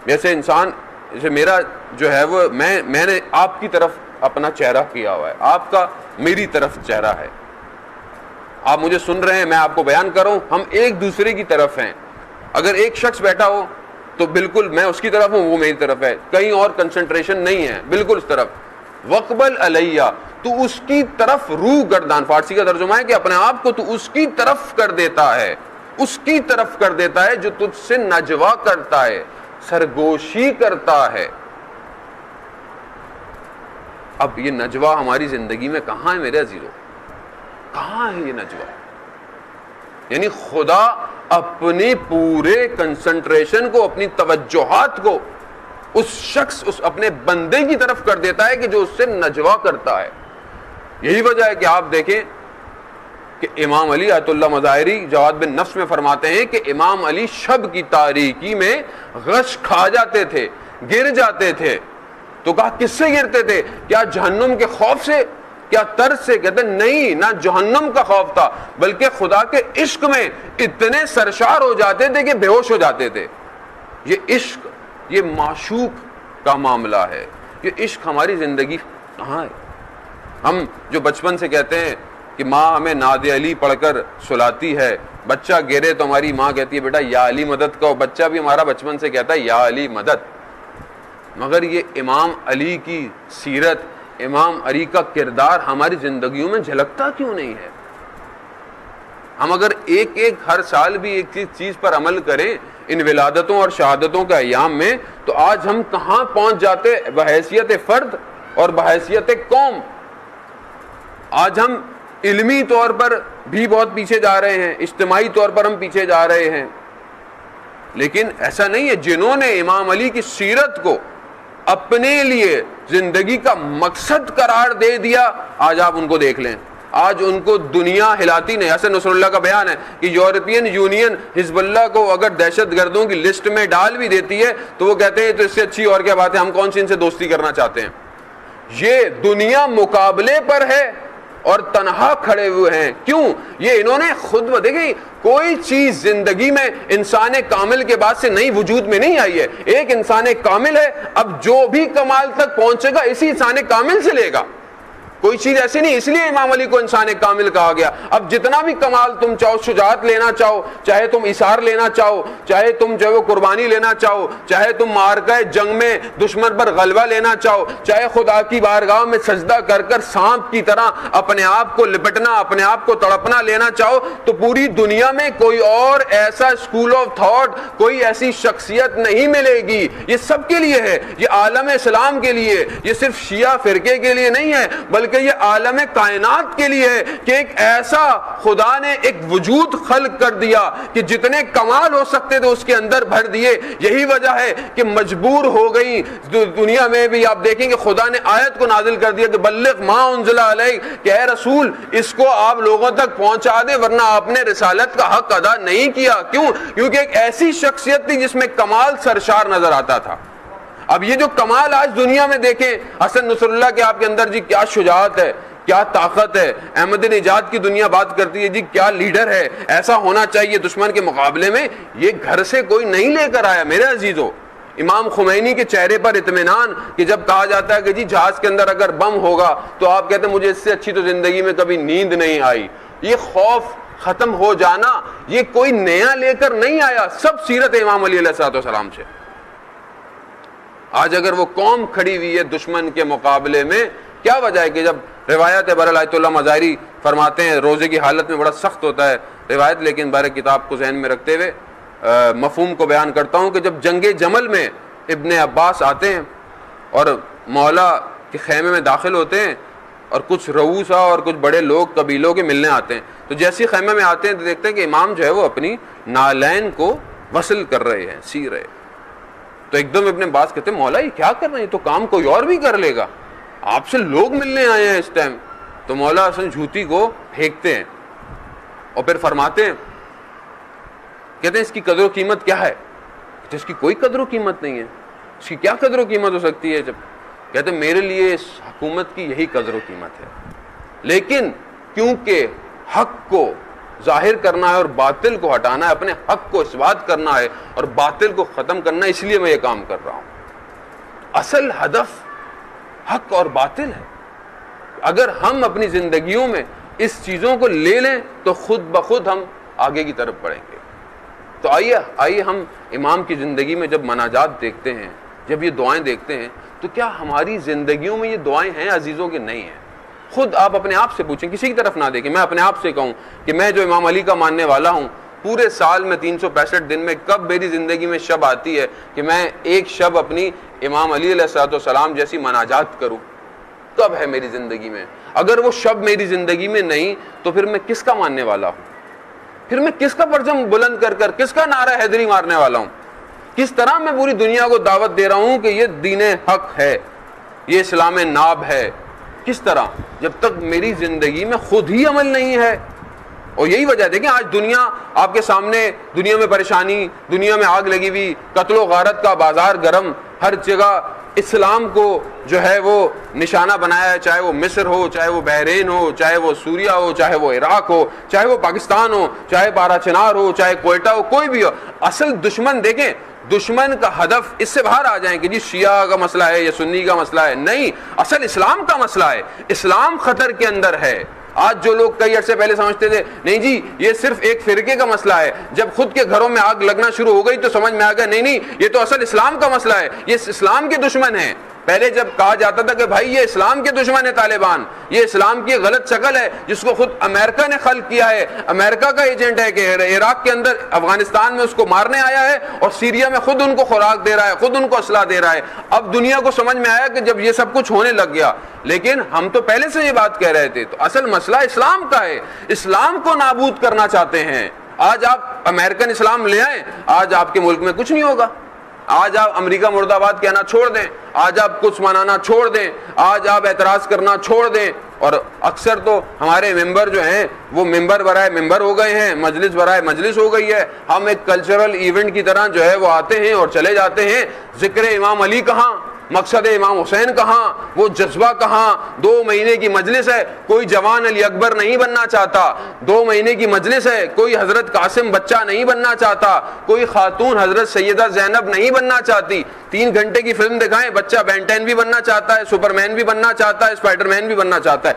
جیسے انسان، جیسے میرا جو ہے وہ میں نے آپ کی طرف اپنا چہرہ کیا ہوا ہے، آپ کا میری طرف چہرہ ہے، آپ مجھے سن رہے ہیں، میں آپ کو بیان کر رہا ہوں، ہم ایک دوسرے کی طرف ہیں. اگر ایک شخص بیٹھا ہو تو بالکل میں اس کی طرف ہوں، وہ میری طرف ہے، کہیں اور کنسنٹریشن نہیں ہے، بالکل اس طرف. وقبل علیہ، تو اس کی طرف روح گردان، فارسی کا ترجمہ ہے کہ اپنے آپ کو تو اس کی طرف کر دیتا ہے، اس کی طرف کر دیتا ہے جو تجھ سے نجوا کرتا ہے، سرگوشی کرتا ہے. اب یہ نجوا ہماری زندگی میں کہاں ہے میرے عزیزو؟ کہاں ہے یہ نجوا؟ یعنی خدا اپنے پورے کنسنٹریشن کو، اپنی توجہات کو اس شخص، اس اپنے بندے کی طرف کر دیتا ہے کہ جو اس سے نجوا کرتا ہے. یہی وجہ ہے کہ آپ دیکھیں کہ امام علی آیت اللہ مظاہری جواد بن نفس میں فرماتے ہیں کہ امام علی شب کی تاریکی میں غش کھا جاتے تھے، گر جاتے تھے. تو کہا کس سے گرتے تھے؟ کیا جہنم کے خوف سے، کیا ترس سے؟ کہتے نہیں، نہ جہنم کا خوف تھا، بلکہ خدا کے عشق میں اتنے سرشار ہو جاتے تھے کہ بے ہوش ہو جاتے تھے. یہ عشق، یہ معشوق کا معاملہ ہے. یہ عشق ہماری زندگی کہاں ہے؟ ہم جو بچپن سے کہتے ہیں کہ ماں ہمیں ناد علی پڑھ کر سلاتی ہے، بچہ گرے تو ہماری ماں کہتی ہے بیٹا یا علی مدد کہو. بچہ بھی ہمارا بچپن سے کہتا ہے یا علی مدد. مگر یہ امام علی کی سیرت، امام علی کا کردار ہماری زندگیوں میں جھلکتا کیوں نہیں ہے؟ ہم اگر ایک ہر سال بھی ایک چیز پر عمل کریں ان ولادتوں اور شہادتوں کے ایام میں، تو آج ہم کہاں پہنچ جاتے بحیثیت فرد اور بحیثیت قوم. آج ہم علمی طور پر بھی بہت پیچھے جا رہے ہیں، اجتماعی طور پر ہم پیچھے جا رہے ہیں. لیکن ایسا نہیں ہے. جنہوں نے امام علی کی سیرت کو اپنے لیے زندگی کا مقصد قرار دے دیا، آج آپ ان کو دیکھ لیں، آج ان کو دنیا ہلاتی نہیں. حسن نصر اللہ کا بیان ہے کہ یورپین یونین حزب اللہ کو اگر دہشت گردوں کی لسٹ میں ڈال بھی دیتی ہے تو وہ کہتے ہیں تو اس سے اچھی اور کیا بات ہے، ہم کون سی ان سے دوستی کرنا چاہتے ہیں. یہ دنیا مقابلے پر ہے اور تنہا کھڑے ہوئے ہیں. کیوں؟ یہ انہوں نے خود دیکھیں، کوئی چیز زندگی میں انسان کامل کے بعد سے نئی وجود میں نہیں آئی ہے. ایک انسان کامل ہے، اب جو بھی کمال تک پہنچے گا اسی انسان کامل سے لے گا. کوئی چیز ایسی نہیں، اس لیے امام علی کو انسان کامل کہا گیا. اب جتنا بھی کمال تم چاہو، شجاعت لینا چاہو، چاہے تم اثار لینا چاہو، چاہے تم جو ہے قربانی لینا چاہو، چاہے تم معرکہ جنگ میں دشمن پر غلبہ لینا چاہو، چاہے خدا کی بارگاہ میں سجدہ کر کر سانپ کی طرح اپنے آپ کو لپٹنا، اپنے آپ کو تڑپنا لینا چاہو، تو پوری دنیا میں کوئی اور ایسا اسکول آف تھاٹ، کوئی ایسی شخصیت نہیں ملے گی. یہ سب کے لیے ہے، یہ عالم اسلام کے لیے، یہ صرف شیعہ فرقے کے لیے نہیں ہے، بلکہ یہ عالم کائنات کے لیے ہے کہ ایک ایسا خدا نے ایک وجود خلق کر دیا کہ جتنے کمال ہو سکتے تھے اس کے اندر بھر دیے. یہی وجہ ہے کہ مجبور ہو گئی دنیا میں بھی. آپ دیکھیں کہ خدا نے آیت کو نازل کر دیا کہ بلغ ما انزل علیک، کہ اے رسول اس کو آپ لوگوں تک پہنچا دے، ورنہ آپ نے رسالت کا حق ادا نہیں کیا. کیوں؟ کیونکہ ایک ایسی شخصیت تھی جس میں کمال سرشار نظر آتا تھا. اب یہ جو کمال آج دنیا میں دیکھیں، حسن نصر اللہ کے آپ کے اندر جی کیا شجاعت ہے، کیا طاقت ہے. احمد نجات کی دنیا بات کرتی ہے جی کیا لیڈر ہے، ایسا ہونا چاہیے دشمن کے مقابلے میں. یہ گھر سے کوئی نہیں لے کر آیا میرے عزیزو. امام خمینی کے چہرے پر اطمینان کہ جب کہا جاتا ہے کہ جی جہاز کے اندر اگر بم ہوگا تو آپ کہتے ہیں مجھے اس سے اچھی تو زندگی میں کبھی نیند نہیں آئی. یہ خوف ختم ہو جانا یہ کوئی نیا لے کر نہیں آیا، سب سیرت امام علی علیہ الصلوۃ والسلام سے۔ آج اگر وہ قوم کھڑی ہوئی ہے دشمن کے مقابلے میں، کیا وجہ ہے کہ جب روایت ہے، بہرحال آیت اللہ مظاہری فرماتے ہیں روزے کی حالت میں بڑا سخت ہوتا ہے روایت، لیکن بہر کتاب کو ذہن میں رکھتے ہوئے مفہوم کو بیان کرتا ہوں کہ جب جنگ جمل میں ابن عباس آتے ہیں اور مولا کے خیمے میں داخل ہوتے ہیں اور کچھ رؤوسا اور کچھ بڑے لوگ قبیلوں کے ملنے آتے ہیں، تو جیسے خیمے میں آتے ہیں تو دیکھتے ہیں کہ امام جو ہے وہ اپنی نالین کو وصل کر رہے ہیں، سی رہے، تو ایک دم ابن عباس کہتے ہیں مولا یہ کیا کر رہے ہیں، تو کام کوئی اور بھی کر لے گا، آپ سے لوگ ملنے آئے ہیں اس ٹائم۔ تو مولا حسن جھوتی کو پھینکتے ہیں اور پھر فرماتے ہیں، کہتے ہیں اس کی قدر و قیمت کیا ہے؟ اس کی کوئی قدر و قیمت نہیں ہے، اس کی کیا قدر و قیمت ہو سکتی ہے؟ جب کہتے ہیں میرے لیے اس حکومت کی یہی قدر و قیمت ہے، لیکن کیونکہ حق کو ظاہر کرنا ہے اور باطل کو ہٹانا ہے، اپنے حق کو اثبات کرنا ہے اور باطل کو ختم کرنا ہے، اس لیے میں یہ کام کر رہا ہوں۔ اصل ہدف حق اور باطل ہے۔ اگر ہم اپنی زندگیوں میں اس چیزوں کو لے لیں تو خود بخود ہم آگے کی طرف بڑھیں گے۔ تو آئیے ہم امام کی زندگی میں جب مناجات دیکھتے ہیں، جب یہ دعائیں دیکھتے ہیں، تو کیا ہماری زندگیوں میں یہ دعائیں ہیں عزیزوں کے؟ نہیں ہیں۔ خود آپ اپنے آپ سے پوچھیں، کسی کی طرف نہ دیکھیں۔ میں اپنے آپ سے کہوں کہ میں جو امام علی کا ماننے والا ہوں، پورے سال میں 365 دن میں کب میری زندگی میں شب آتی ہے کہ میں ایک شب اپنی امام علی علیہ الصلوۃ والسلام جیسی مناجات کروں؟ کب ہے میری زندگی میں؟ اگر وہ شب میری زندگی میں نہیں تو پھر میں کس کا ماننے والا ہوں؟ پھر میں کس کا پرچم بلند کر کر کس کا نعرہ حیدری مارنے والا ہوں؟ کس طرح میں پوری دنیا کو دعوت دے رہا ہوں کہ یہ دین حق ہے، یہ اسلام ناب ہے؟ کس طرح، جب تک میری زندگی میں خود ہی عمل نہیں ہے؟ اور یہی وجہ دیکھیں آج دنیا آپ کے سامنے، دنیا میں پریشانی، دنیا میں آگ لگی ہوئی، قتل و غارت کا بازار گرم، ہر جگہ اسلام کو جو ہے وہ نشانہ بنایا ہے، چاہے وہ مصر ہو، چاہے وہ بحرین ہو، چاہے وہ سوریہ ہو، چاہے وہ عراق ہو، چاہے وہ پاکستان ہو، چاہے بارہ چنار ہو، چاہے کوئٹہ ہو، کوئی بھی ہو۔ اصل دشمن دیکھیں، دشمن کا ہدف اس سے باہر آ جائیں کہ جی شیعہ کا مسئلہ ہے یا سنی کا مسئلہ ہے، نہیں، اصل اسلام کا مسئلہ ہے، اسلام خطر کے اندر ہے۔ آج جو لوگ کئی عرصے پہلے سمجھتے تھے نہیں جی یہ صرف ایک فرقے کا مسئلہ ہے، جب خود کے گھروں میں آگ لگنا شروع ہو گئی تو سمجھ میں آ گیا نہیں یہ تو اصل اسلام کا مسئلہ ہے، یہ اسلام کے دشمن ہیں۔ پہلے جب کہا جاتا تھا کہ بھائی یہ اسلام کے دشمن ہے طالبان، یہ اسلام کی غلط شکل ہے جس کو خود امریکہ نے خلق کیا ہے، امریکہ کا ایجنٹ ہے کہ عراق کے اندر، افغانستان میں اس کو مارنے آیا ہے اور سیریا میں خود ان کو خوراک دے رہا ہے، خود ان کو اسلحہ دے رہا ہے۔ اب دنیا کو سمجھ میں آیا کہ جب یہ سب کچھ ہونے لگ گیا، لیکن ہم تو پہلے سے یہ بات کہہ رہے تھے، تو اصل مسئلہ اسلام کا ہے، اسلام کو نابود کرنا چاہتے ہیں۔ آج آپ امریکن اسلام لے آئیں، آج آپ کے ملک میں کچھ نہیں ہوگا۔ آج آپ امریکہ مرد آباد کہنا چھوڑ دیں، آج آپ کچھ منانا چھوڑ دیں، آج آپ اعتراض کرنا چھوڑ دیں، اور اکثر تو ہمارے ممبر جو ہیں وہ ممبر برائے ممبر ہو گئے ہیں، مجلس برائے مجلس ہو گئی ہے۔ ہم ایک کلچرل ایونٹ کی طرح جو ہے وہ آتے ہیں اور چلے جاتے ہیں۔ ذکر امام علی کہاں، مقصد امام حسین کہاں، وہ جذبہ کہاں؟ 2 مہینے کی مجلس ہے، کوئی جوان علی اکبر نہیں بننا چاہتا۔ 2 مہینے کی مجلس ہے، کوئی حضرت قاسم بچہ نہیں بننا چاہتا، کوئی خاتون حضرت سیدہ زینب نہیں بننا چاہتی۔ 3 گھنٹے کی فلم دکھائیں، بچہ بینٹین بھی بننا چاہتا ہے، سپرمین بھی بننا چاہتا ہے، اسپائڈر مین بھی بننا چاہتا ہے۔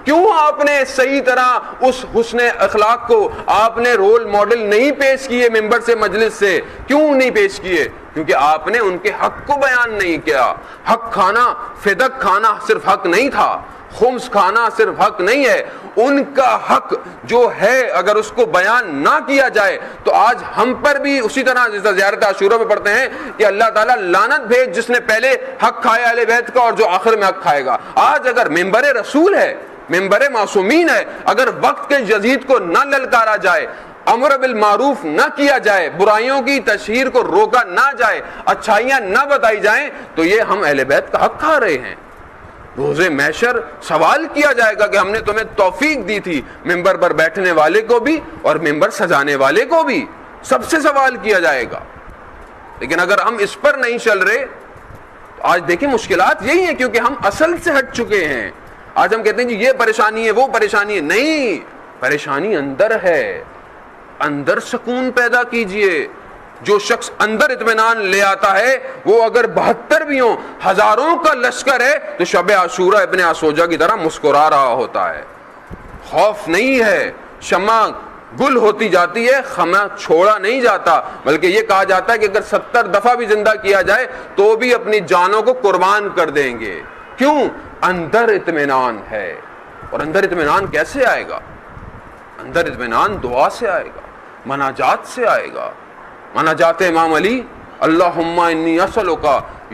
کیوں آپ نے صحیح طرح اس حسن اخلاق کو آپ نے رول ماڈل نہیں پیش کیے ممبر سے، مجلس سے؟ کیوں نہیں پیش کیے؟ کیونکہ آپ نے ان کے حق کو بیان نہیں کیا۔ حق کھانا، فدق کھانا صرف حق نہیں تھا، خمس کھانا صرف حق نہیں ہے، ان کا حق جو ہے اگر اس کو بیان نہ کیا جائے تو آج ہم پر بھی اسی طرح جیسا زیارت عاشورہ میں پڑھتے ہیں کہ اللہ تعالیٰ لعنت بھیج جس نے پہلے حق کھایا اہل بیت کا اور جو آخر میں حق کھائے گا۔ آج اگر ممبر رسول ہے، ممبر معصومین ہے، اگر وقت کے یزید کو نہ للکارا جائے، امر بالمعروف نہ کیا جائے، برائیوں کی تشہیر کو روکا نہ جائے، اچھائیاں نہ بتائی جائیں، تو یہ ہم اہل بیت کا حق کھا رہے ہیں۔ روز محشر سوال کیا جائے گا کہ ہم نے تمہیں توفیق دی تھی، ممبر پر بیٹھنے والے کو بھی اور ممبر سجانے والے کو بھی، سب سے سوال کیا جائے گا۔ لیکن اگر ہم اس پر نہیں چل رہے تو آج دیکھیں مشکلات یہی ہیں، کیونکہ ہم اصل سے ہٹ چکے ہیں۔ آج ہم کہتے ہیں جی یہ پریشانی ہے، وہ پریشانی ہے، نہیں، پریشانی اندر ہے۔ اندر سکون پیدا کیجئے۔ جو شخص اندر اطمینان لے آتا ہے وہ اگر 72 بھی ہوں، ہزاروں کا لشکر ہے تو شب عاشورہ ابن عاشوجہ کی طرح مسکرا رہا ہوتا ہے۔ خوف نہیں ہے، شمع گل ہوتی جاتی ہے، خمہ چھوڑا نہیں جاتا، بلکہ یہ کہا جاتا ہے کہ اگر 70 دفعہ بھی زندہ کیا جائے تو بھی اپنی جانوں کو قربان کر دیں گے. کیوں؟ اندر اطمینان ہے. اور اندر اطمینان کیسے آئے گا؟ اندر اطمینان دعا سے آئے گا، مناجات سے آئے گا. مناجات امام علی، اللہم انی اسألک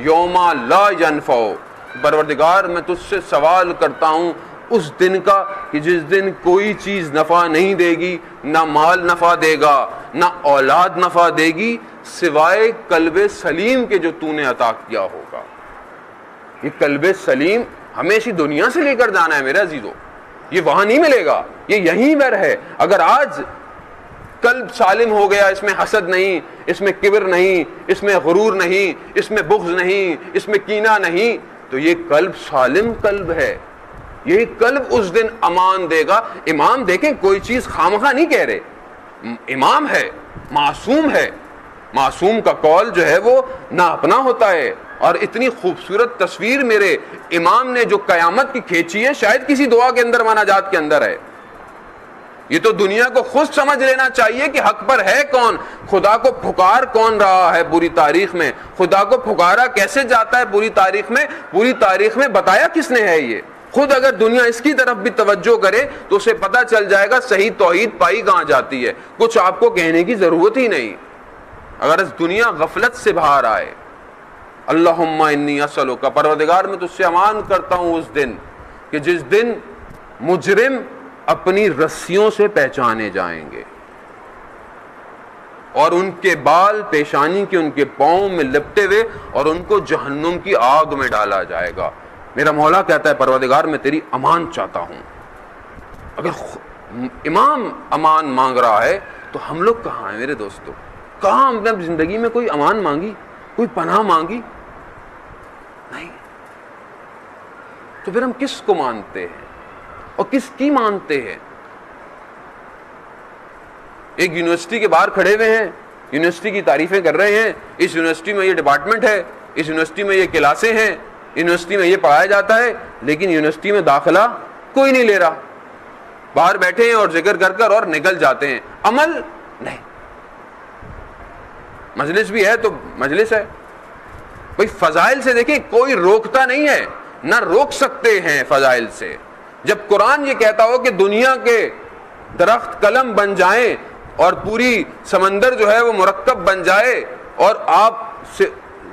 یوم لا ینفع، پروردگار میں تجھ سے سوال کرتا ہوں اس دن کا کہ جس دن کوئی چیز نفع نہیں دے گی، نہ مال نفع دے گا، نہ اولاد نفع دے گی، سوائے قلب سلیم کے جو تو نے عطا کیا ہوگا. یہ قلب سلیم ہمیں اسی دنیا سے لے کر جانا ہے میرے عزیزو، یہ وہاں نہیں ملے گا، یہ یہیں پر ہے. اگر آج قلب سالم ہو گیا، اس میں حسد نہیں، اس میں کبر نہیں، اس میں غرور نہیں، اس میں بغض نہیں، اس میں کینہ نہیں، تو یہ قلب سالم قلب ہے. یہ قلب اس دن امان دے گا. امام دیکھیں کوئی چیز خامخواہ نہیں کہہ رہے، امام ہے، معصوم ہے. معصوم کا قول جو ہے وہ ناپنا ہوتا ہے. اور اتنی خوبصورت تصویر میرے امام نے جو قیامت کی کھینچی ہے شاید کسی دعا کے اندر، مناجات کے اندر ہے. یہ تو دنیا کو خود سمجھ لینا چاہیے کہ حق پر ہے کون، خدا کو پکار کون رہا ہے پوری تاریخ میں، خدا کو پکارا کیسے جاتا ہے پوری تاریخ میں بتایا کس نے ہے. یہ خود اگر دنیا اس کی طرف بھی توجہ کرے تو اسے پتہ چل جائے گا صحیح توحید پائی کہاں جاتی ہے. کچھ آپ کو کہنے کی ضرورت ہی نہیں اگر اس دنیا غفلت سے باہر آئے. اللہم انی اسألک، پروردگار میں تجھ سے امان کرتا ہوں اس دن کہ جس دن مجرم اپنی رسیوں سے پہچانے جائیں گے اور ان کے بال پیشانی کے ان کے پاؤں میں لپٹے ہوئے اور ان کو جہنم کی آگ میں ڈالا جائے گا. میرا مولا کہتا ہے پروردگار میں تیری امان چاہتا ہوں. اگر امام امان مانگ رہا ہے تو ہم لوگ کہاں ہیں میرے دوستو؟ کہاں ہم نے زندگی میں کوئی امان مانگی، کوئی پناہ مانگی؟ نہیں. تو پھر ہم کس کو مانتے ہیں اور کس کی مانتے ہیں؟ ایک یونیورسٹی کے باہر کھڑے ہوئے ہیں، یونیورسٹی کی تعریفیں کر رہے ہیں، اس یونیورسٹی میں یہ ڈپارٹمنٹ ہے، اس یونیورسٹی میں یہ کلاسیں ہیں، یونیورسٹی میں یہ پڑھایا جاتا ہے، لیکن یونیورسٹی میں داخلہ کوئی نہیں لے رہا. باہر بیٹھے ہیں اور ذکر کر کر اور نکل جاتے ہیں، عمل نہیں. مجلس بھی ہے تو مجلس ہے. بھئی فضائل سے دیکھیں کوئی روکتا نہیں ہے، نہ روک سکتے ہیں فضائل سے. جب قرآن یہ کہتا ہو کہ دنیا کے درخت قلم بن جائیں اور پوری سمندر جو ہے وہ مرکب بن جائے اور آپ سے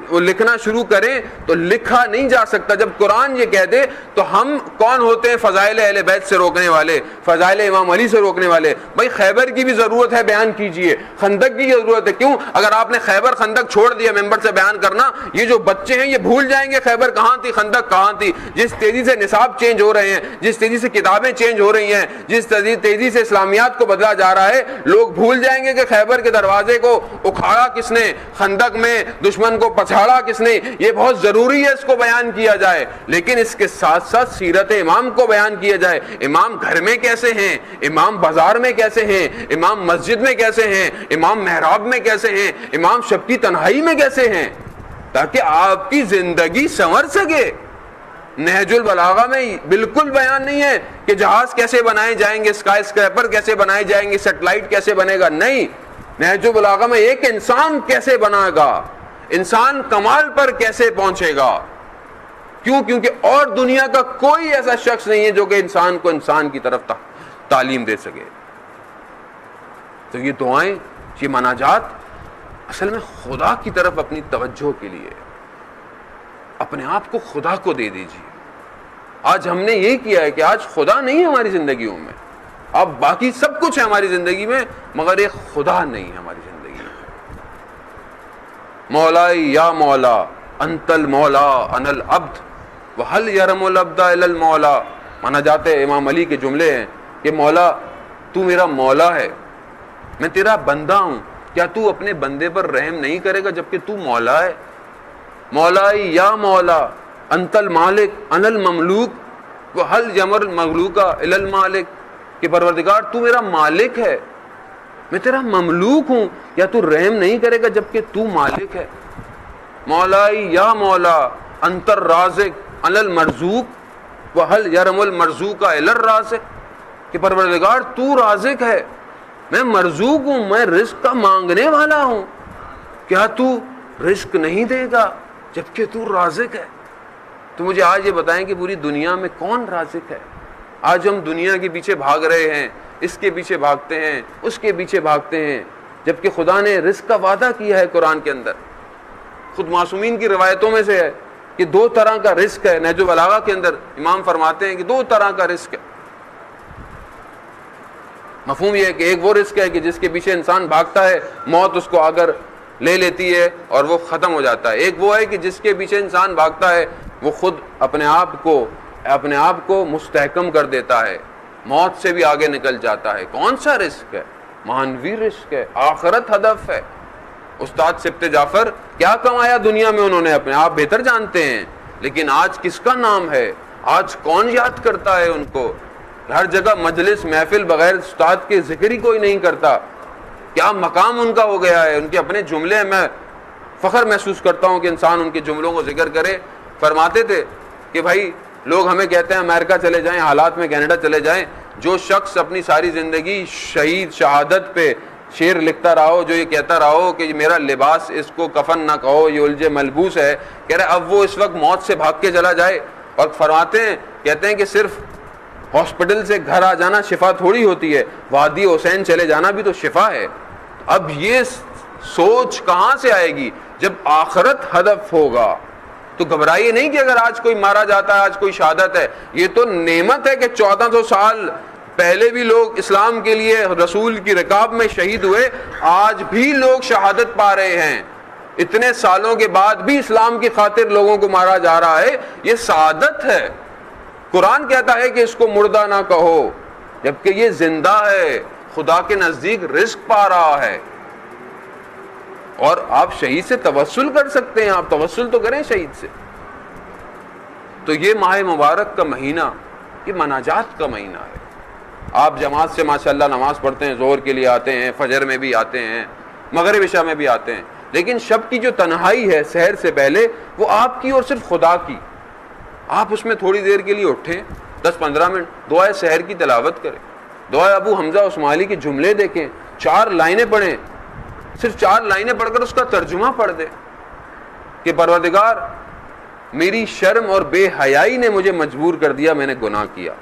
وہ لکھنا شروع کریں تو لکھا نہیں جا سکتا. جب قرآن یہ کہہ دے تو ہم کون ہوتے ہیں فضائل اہل بیت سے روکنے والے، فضائل امام علی سے روکنے والے؟ بھائی خیبر کی بھی ضرورت ہے، بیان کیجئے. خندق کی ضرورت ہے. کیوں؟ اگر آپ نے خیبر خندق چھوڑ دیا ممبر سے بیان کرنا، یہ جو بچے ہیں یہ بھول جائیں گے خیبر کہاں تھی، خندق کہاں تھی. جس تیزی سے نصاب چینج ہو رہے ہیں، جس تیزی سے کتابیں چینج ہو رہی ہیں، جس تیزی سے اسلامیات کو بدلا جا رہا ہے، لوگ بھول جائیں گے کہ خیبر کے دروازے کو اکھاڑا کس نے، خندق میں دشمن کو پچھاڑا کس نے. یہ بہت ضروری ہے اس کو بیان کیا جائے، لیکن اس کے ساتھ ساتھ سیرت امام کو بیان کیا جائے. امام گھر میں کیسے ہیں، امام بازار میں کیسے ہیں، امام مسجد میں کیسے ہیں، امام محراب میں کیسے ہیں، امام شب کی تنہائی میں کیسے ہیں، تاکہ آپ کی زندگی سنور سکے. نہج البلاغہ میں بالکل بیان نہیں ہے کہ جہاز کیسے بنائے جائیں گے، اسکائی اسکریپر کیسے بنائے جائیں گے، سیٹلائٹ کیسے بنے گا. نہیں، نہج البلاغہ میں ایک انسان کیسے بنائے گا، انسان کمال پر کیسے پہنچے گا. کیوں؟ کیونکہ اور دنیا کا کوئی ایسا شخص نہیں ہے جو کہ انسان کو انسان کی طرف تعلیم دے سکے. تو یہ دعائیں، یہ مناجات اصل میں خدا کی طرف اپنی توجہ کے لیے، اپنے آپ کو خدا کو دے دیجیے. آج ہم نے یہ کیا ہے کہ آج خدا نہیں ہے ہماری زندگیوں میں. اب باقی سب کچھ ہے ہماری زندگی میں مگر ایک خدا نہیں ہے ہماری زندگی میں. مولا یا مولا انت المولا انا العبد وهل يرم العبد الا المولا. مانا جاتے امام علی کے جملے ہیں کہ مولا تو میرا مولا ہے، میں تیرا بندہ ہوں، کیا تو اپنے بندے پر رحم نہیں کرے گا جبکہ تو مولا ہے. مولا یا مولا انت المالک انا المملوک وهل يمر المملوک الا المالک. کہ پروردگار تو میرا مالک ہے، میں تیرا مملوک ہوں، یا تو رحم نہیں کرے گا جبکہ تو مالک ہے. مولا یا مولا انت الرازق انا المرزوق وهل يرم المرزوق الا الرازق. کہ پروردگار تو رازق ہے، میں مرزوق ہوں، میں رزق کا مانگنے والا ہوں، کیا تو رزق نہیں دے گا جبکہ تو رازق ہے؟ تو مجھے آج یہ بتائیں کہ پوری دنیا میں کون رازق ہے؟ آج ہم دنیا کے پیچھے بھاگ رہے ہیں، اس کے پیچھے بھاگتے ہیں، اس کے پیچھے بھاگتے ہیں، جبکہ خدا نے رزق کا وعدہ کیا ہے قرآن کے اندر۔ خود معصومین کی روایتوں میں سے ہے کہ 2 طرح کا رزق ہے۔ نہج البلاغہ کے اندر امام فرماتے ہیں کہ 2 طرح کا رزق ہے۔ مفہوم یہ ہے کہ ایک وہ رزق ہے کہ جس کے پیچھے انسان بھاگتا ہے، موت اس کو اگر لے لیتی ہے اور وہ ختم ہو جاتا ہے۔ ایک وہ ہے کہ جس کے پیچھے انسان بھاگتا ہے وہ خود اپنے آپ کو مستحکم کر دیتا ہے، موت سے بھی آگے نکل جاتا ہے۔ کون سا رزق ہے؟ معنوی رزق ہے، آخرت ہدف ہے۔ استاد سبت جعفر کیا کمایا دنیا میں انہوں نے، اپنے آپ بہتر جانتے ہیں، لیکن آج کس کا نام ہے؟ آج کون یاد کرتا ہے ان کو؟ ہر جگہ مجلس محفل بغیر استاد کے ذکر ہی کوئی نہیں کرتا۔ کیا مقام ان کا ہو گیا ہے؟ ان کے اپنے جملے، میں فخر محسوس کرتا ہوں کہ انسان ان کے جملوں کو ذکر کرے۔ فرماتے تھے کہ بھائی لوگ ہمیں کہتے ہیں امریکہ چلے جائیں، حالات میں کینیڈا چلے جائیں، جو شخص اپنی ساری زندگی شہادت پہ شعر لکھتا رہا ہو، جو یہ کہتا رہا ہو کہ میرا لباس اس کو کفن نہ کہو، یہ الجھے ملبوس ہے، کہہ رہے اب وہ اس وقت موت سے بھاگ کے چلا جائے۔ اور فرماتے ہیں، کہتے ہیں کہ صرف ہاسپٹل سے گھر آ جانا شفا تھوڑی ہوتی ہے، وادی حسین چلے جانا بھی تو شفا ہے۔ اب یہ سوچ کہاں سے آئے گی؟ جب آخرت ہدف ہوگا تو گھبرائیے نہیں کہ اگر آج کوئی مارا جاتا ہے، آج کوئی شہادت ہے، یہ تو نعمت ہے کہ 1400 سال پہلے بھی لوگ اسلام کے لیے رسول کی رکاب میں شہید ہوئے، آج بھی لوگ شہادت پا رہے ہیں، اتنے سالوں کے بعد بھی اسلام کی خاطر لوگوں کو مارا جا رہا ہے، یہ سعادت ہے۔ قرآن کہتا ہے کہ اس کو مردہ نہ کہو، جبکہ یہ زندہ ہے، خدا کے نزدیک رزق پا رہا ہے۔ اور آپ شہید سے توسل کر سکتے ہیں، آپ توسل تو کریں شہید سے۔ تو یہ ماہ مبارک کا مہینہ یہ مناجات کا مہینہ ہے۔ آپ جماعت سے ماشاءاللہ نماز پڑھتے ہیں، ظہر کے لیے آتے ہیں، فجر میں بھی آتے ہیں، مغرب عشاء میں بھی آتے ہیں، لیکن شب کی جو تنہائی ہے سحر سے پہلے، وہ آپ کی اور صرف خدا کی۔ آپ اس میں تھوڑی دیر کے لیے اٹھیں، 10-15 منٹ دعائے سحر کی تلاوت کریں، دعائے ابو حمزہ عثمالی کے جملے دیکھیں، 4 لائنیں پڑھیں، صرف 4 لائنیں پڑھ کر اس کا ترجمہ پڑھ دیں کہ پروردگار میری شرم اور بے حیائی نے مجھے مجبور کر دیا، میں نے گناہ کیا،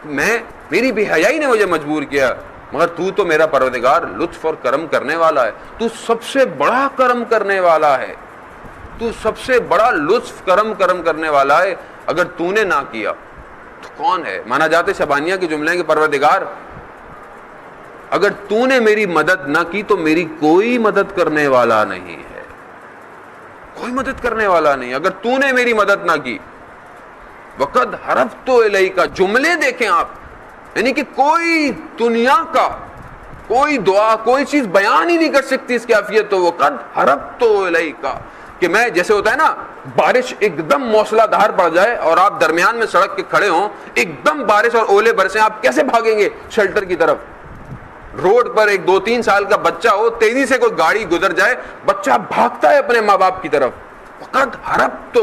میری بے حیائی نے مجھے مجبور کیا، مگر تو میرا پروردگار لطف اور کرم کرنے والا ہے، تو سب سے بڑا کرم کرنے والا ہے، تو سب سے بڑا لطف کرم کرنے والا ہے، اگر تو نے نہ کیا تو کون ہے؟ مناجات شبانیہ کے جملے کہ پروردگار اگر تو نے میری مدد نہ کی تو میری کوئی مدد کرنے والا نہیں ہے، کوئی مدد کرنے والا نہیں، اگر تو نے میری مدد نہ کی۔ وقد حرفت الیک، جملے دیکھیں آپ، یعنی کہ کوئی دنیا کا کوئی دعا، کوئی چیز بیان ہی نہیں کر سکتی اس کی عافیت۔ تو وقد حرفت الیک، کہ میں، جیسے ہوتا ہے نا بارش ایک دم موسلا دھار پڑ جائے اور آپ درمیان میں سڑک کے کھڑے ہوں، ایک دم بارش اور اولے برسیں، آپ کیسے بھاگیں گے شیلٹر کی طرف؟ روڈ پر ایک 2-3 سال کا بچہ ہو، تیزی سے کوئی گاڑی گزر جائے، بچہ بھاگتا ہے اپنے ماں باپ کی طرف۔ وقد حرفت،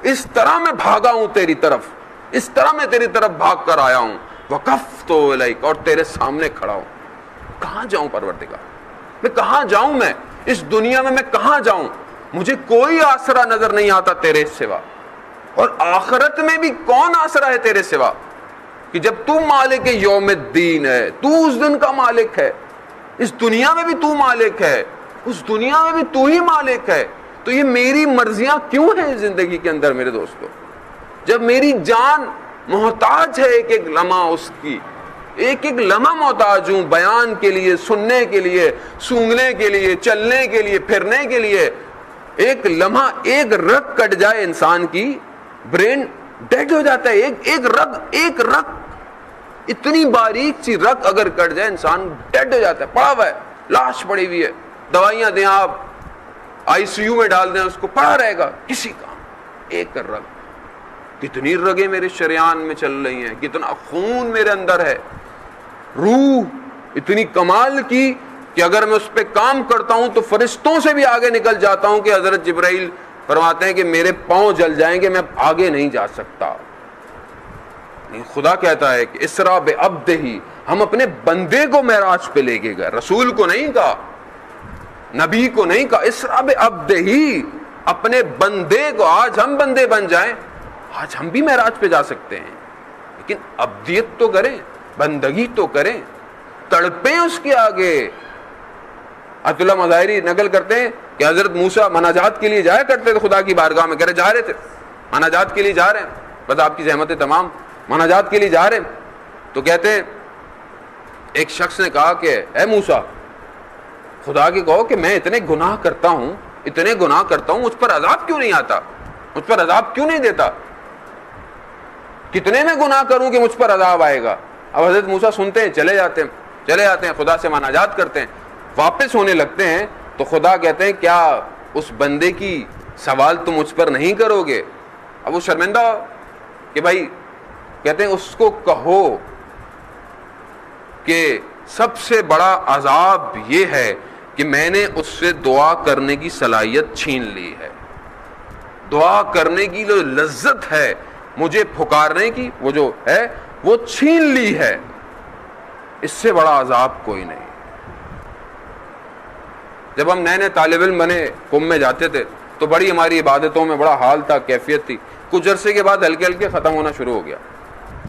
اس طرح میں بھاگا ہوں تیری طرف، اس طرح میں تیری طرف بھاگ کر آیا ہوں۔ وقفت الیک، اور تیرے سامنے کھڑا ہوں۔ کہاں جاؤں پروردگار؟ میں کہاں جاؤں؟ میں اس دنیا میں کہاں جاؤں؟ مجھے کوئی آسرا نظر نہیں آتا تیرے سوا، اور آخرت میں بھی کون آسرا ہے تیرے سوا؟ کہ جب تو مالک یوم الدین ہے، تو اس دن کا مالک ہے، اس دنیا میں بھی تو مالک ہے، اس دنیا میں بھی تو ہی مالک ہے، تو یہ میری مرضیاں کیوں ہیں زندگی کے اندر میرے دوستو؟ جب میری جان محتاج ہے ایک ایک لمحہ اس کی، ایک ایک لمحہ محتاج ہوں بیان کے لیے، سننے کے لیے، سونگنے کے لیے، چلنے کے لیے، پھرنے کے لیے۔ ایک لمحہ، ایک رگ کٹ جائے انسان کی، برین ڈیڈ ہو جاتا ہے۔ ایک رگ اتنی باریک سی رگ اگر کٹ جائے انسان ڈیڈ ہو جاتا ہے، پڑا ہوا ہے، لاش پڑی ہوئی ہے، دوائیاں دیں آپ، ICU میں ڈال دیں اس کو، پڑا رہے گا، کسی کام۔ ایک رگ، کتنی رگیں میرے شریان میں چل رہی ہیں، کتنا خون میرے اندر ہے، روح اتنی کمال کی کہ اگر میں اس پہ کام کرتا ہوں تو فرشتوں سے بھی آگے نکل جاتا ہوں، کہ حضرت جبرائیل فرماتے ہیں کہ میرے پاؤں جل جائیں گے، میں آگے نہیں جا سکتا۔ خدا کہتا ہے کہ اسرا بعبدہ، ہم اپنے بندے کو معراج پہ لے کے گئے، رسول کو نہیں کہا، نبی کو نہیں کہا، اسرا بعبدہ، اپنے بندے کو۔ آج ہم بندے بن جائیں، آج ہم بھی معراج پہ جا سکتے ہیں، لیکن عبدیت تو کریں، بندگی تو کریں، تڑپیں اس کے آگے۔ عبد اللہ مظاہری نقل کرتے ہیں کہ حضرت موسیٰ مناجات کے لیے جایا کرتے تھے خدا کی بارگاہ میں، کہہ جا رہے تھے مناجات کے لیے جا رہے ہیں، بس آپ کی زحمتیں تمام، مناجات کے لیے جا رہے ہیں، تو کہتے ہیں ایک شخص نے کہا کہ اے موسیٰ، خدا کے کہو کہ میں اتنے گناہ کرتا ہوں، اتنے گناہ کرتا ہوں، مجھ پر عذاب کیوں نہیں آتا، مجھ پر عذاب کیوں نہیں دیتا، کتنے میں گناہ کروں کہ مجھ پر عذاب آئے گا۔ اب حضرت موسیٰ سنتے ہیں، چلے جاتے ہیں خدا سے مناجات کرتے ہیں، واپس ہونے لگتے ہیں تو خدا کہتے ہیں کیا اس بندے کی سوال تم مجھ پر نہیں کرو گے؟ اب وہ شرمندہ کہ بھائی، کہتے ہیں اس کو کہو کہ سب سے بڑا عذاب یہ ہے کہ میں نے اس سے دعا کرنے کی صلاحیت چھین لی ہے، دعا کرنے کی جو لذت ہے، مجھے پھکارنے کی وہ جو ہے وہ چھین لی ہے، اس سے بڑا عذاب کوئی نہیں۔ جب ہم نئے نئے طالب علم بنے قم میں جاتے تھے تو بڑی ہماری عبادتوں میں بڑا حال تھا، کیفیت تھی، کچھ عرصے کے بعد ہلکے ہلکے ختم ہونا شروع ہو گیا۔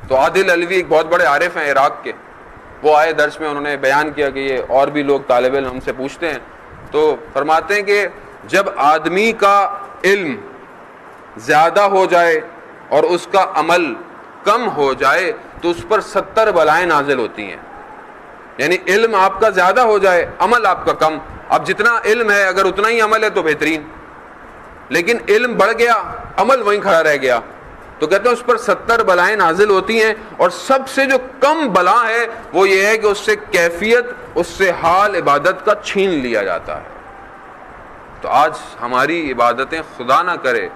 تو عادل علوی ایک بہت بڑے عارف ہیں عراق کے، وہ آئے درس میں، انہوں نے بیان کیا کہ یہ اور بھی لوگ طالب علم ہم سے پوچھتے ہیں، تو فرماتے ہیں کہ جب آدمی کا علم زیادہ ہو جائے اور اس کا عمل کم ہو جائے تو اس پر 70 بلائیں نازل ہوتی ہیں۔ یعنی علم آپ کا زیادہ ہو جائے، عمل آپ کا کم، اب جتنا علم ہے اگر اتنا ہی عمل ہے تو بہترین، لیکن علم بڑھ گیا، عمل وہیں کھڑا رہ گیا، تو کہتے ہیں اس پر 70 بلائیں نازل ہوتی ہیں، اور سب سے جو کم بلا ہے وہ یہ ہے کہ اس سے کیفیت، اس سے حال عبادت کا چھین لیا جاتا ہے۔ تو آج ہماری عبادتیں خدا نہ کرے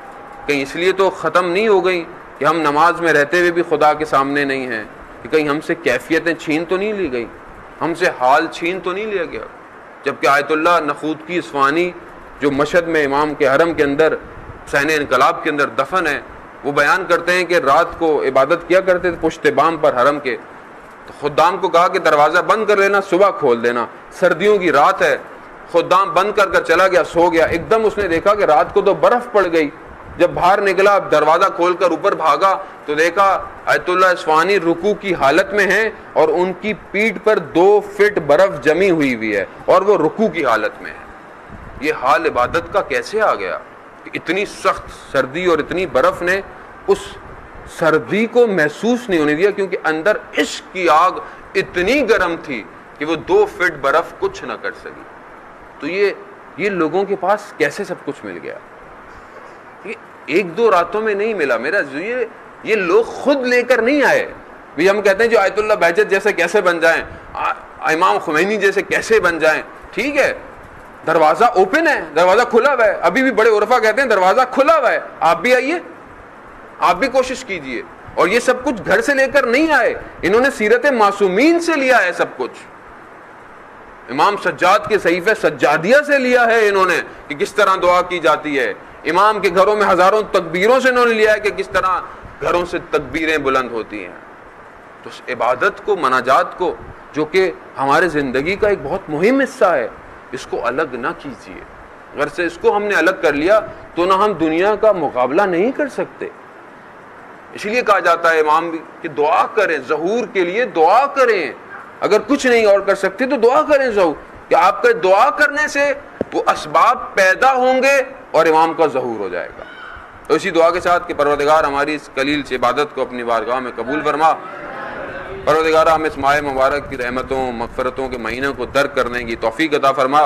کہیں اس لیے تو ختم نہیں ہو گئی کہ ہم نماز میں رہتے ہوئے بھی خدا کے سامنے نہیں ہیں، کہ کہیں ہم سے کیفیتیں چھین تو نہیں لی گئی، ہم سے حال چھین تو نہیں لیا گیا۔ جبکہ آیت اللہ نخوتکی اصفہانی جو مشہد میں امام کے حرم کے اندر حسین انقلاب کے اندر دفن ہے، وہ بیان کرتے ہیں کہ رات کو عبادت کیا کرتے تھے پشت بام پر حرم کے، تو خدام کو کہا کہ دروازہ بند کر لینا، صبح کھول دینا، سردیوں کی رات ہے، خدام بند کر کر چلا گیا، سو گیا، ایک دم اس نے دیکھا کہ رات کو تو برف پڑ گئی، جب باہر نکلا دروازہ کھول کر اوپر بھاگا تو دیکھا آیت اللہ اصفہانی رکوع کی حالت میں ہیں اور ان کی پیٹھ پر 2 فٹ برف جمی ہوئی ہے اور وہ رکوع کی حالت میں ہے۔ یہ حال عبادت کا کیسے آ گیا کہ اتنی سخت سردی اور اتنی برف نے اس سردی کو محسوس نہیں ہونے دیا، کیونکہ اندر عشق کی آگ اتنی گرم تھی کہ وہ 2 فٹ برف کچھ نہ کر سکی۔ تو یہ لوگوں کے پاس کیسے سب کچھ مل گیا؟ یہ 1-2 راتوں میں نہیں ملا میرا، یہ لوگ خود لے کر نہیں آئے۔ بھی ہم کہتے ہیں جو آیت اللہ بہجت جیسے کیسے بن جائیں، امام خمینی جیسے کیسے بن جائیں، ٹھیک ہے، دروازہ اوپن ہے، دروازہ کھلا ہوا ہے، ابھی بھی بڑے عرفا کہتے ہیں دروازہ کھلا ہوا ہے، آپ بھی آئیے، آپ بھی کوشش کیجئے۔ اور یہ سب کچھ گھر سے لے کر نہیں آئے، انہوں نے سیرت معصومین سے لیا ہے سب کچھ، امام سجاد کے صحیفہ سجادیہ سے لیا ہے انہوں نے کہ کس طرح دعا کی جاتی ہے، امام کے گھروں میں ہزاروں تکبیروں سے انہوں نے لیا ہے کہ کس طرح گھروں سے تکبیریں بلند ہوتی ہیں۔ تو اس عبادت کو، مناجات کو، جو کہ ہمارے زندگی کا ایک بہت مہم حصہ ہے، اس کو الگ نہ کیجیے۔ اگر سے اس کو ہم نے الگ کر لیا تو نہ ہم دنیا کا مقابلہ نہیں کر سکتے۔ اس لیے کہا جاتا ہے امام کہ دعا کریں، ظہور کے لیے دعا کریں، اگر کچھ نہیں اور کر سکتے تو دعا کریں ظہور، کہ آپ کے دعا کرنے سے وہ اسباب پیدا ہوں گے اور امام کا ظہور ہو جائے گا۔ تو اسی دعا کے ساتھ کہ پروردگار ہماری اس قلیل سے عبادت کو اپنی بارگاہ میں قبول فرما، پروردگار ہم اس ماہ مبارک کی رحمتوں، مغفرتوں کے مہینوں کو درک کرنے کی توفیق عطا فرما۔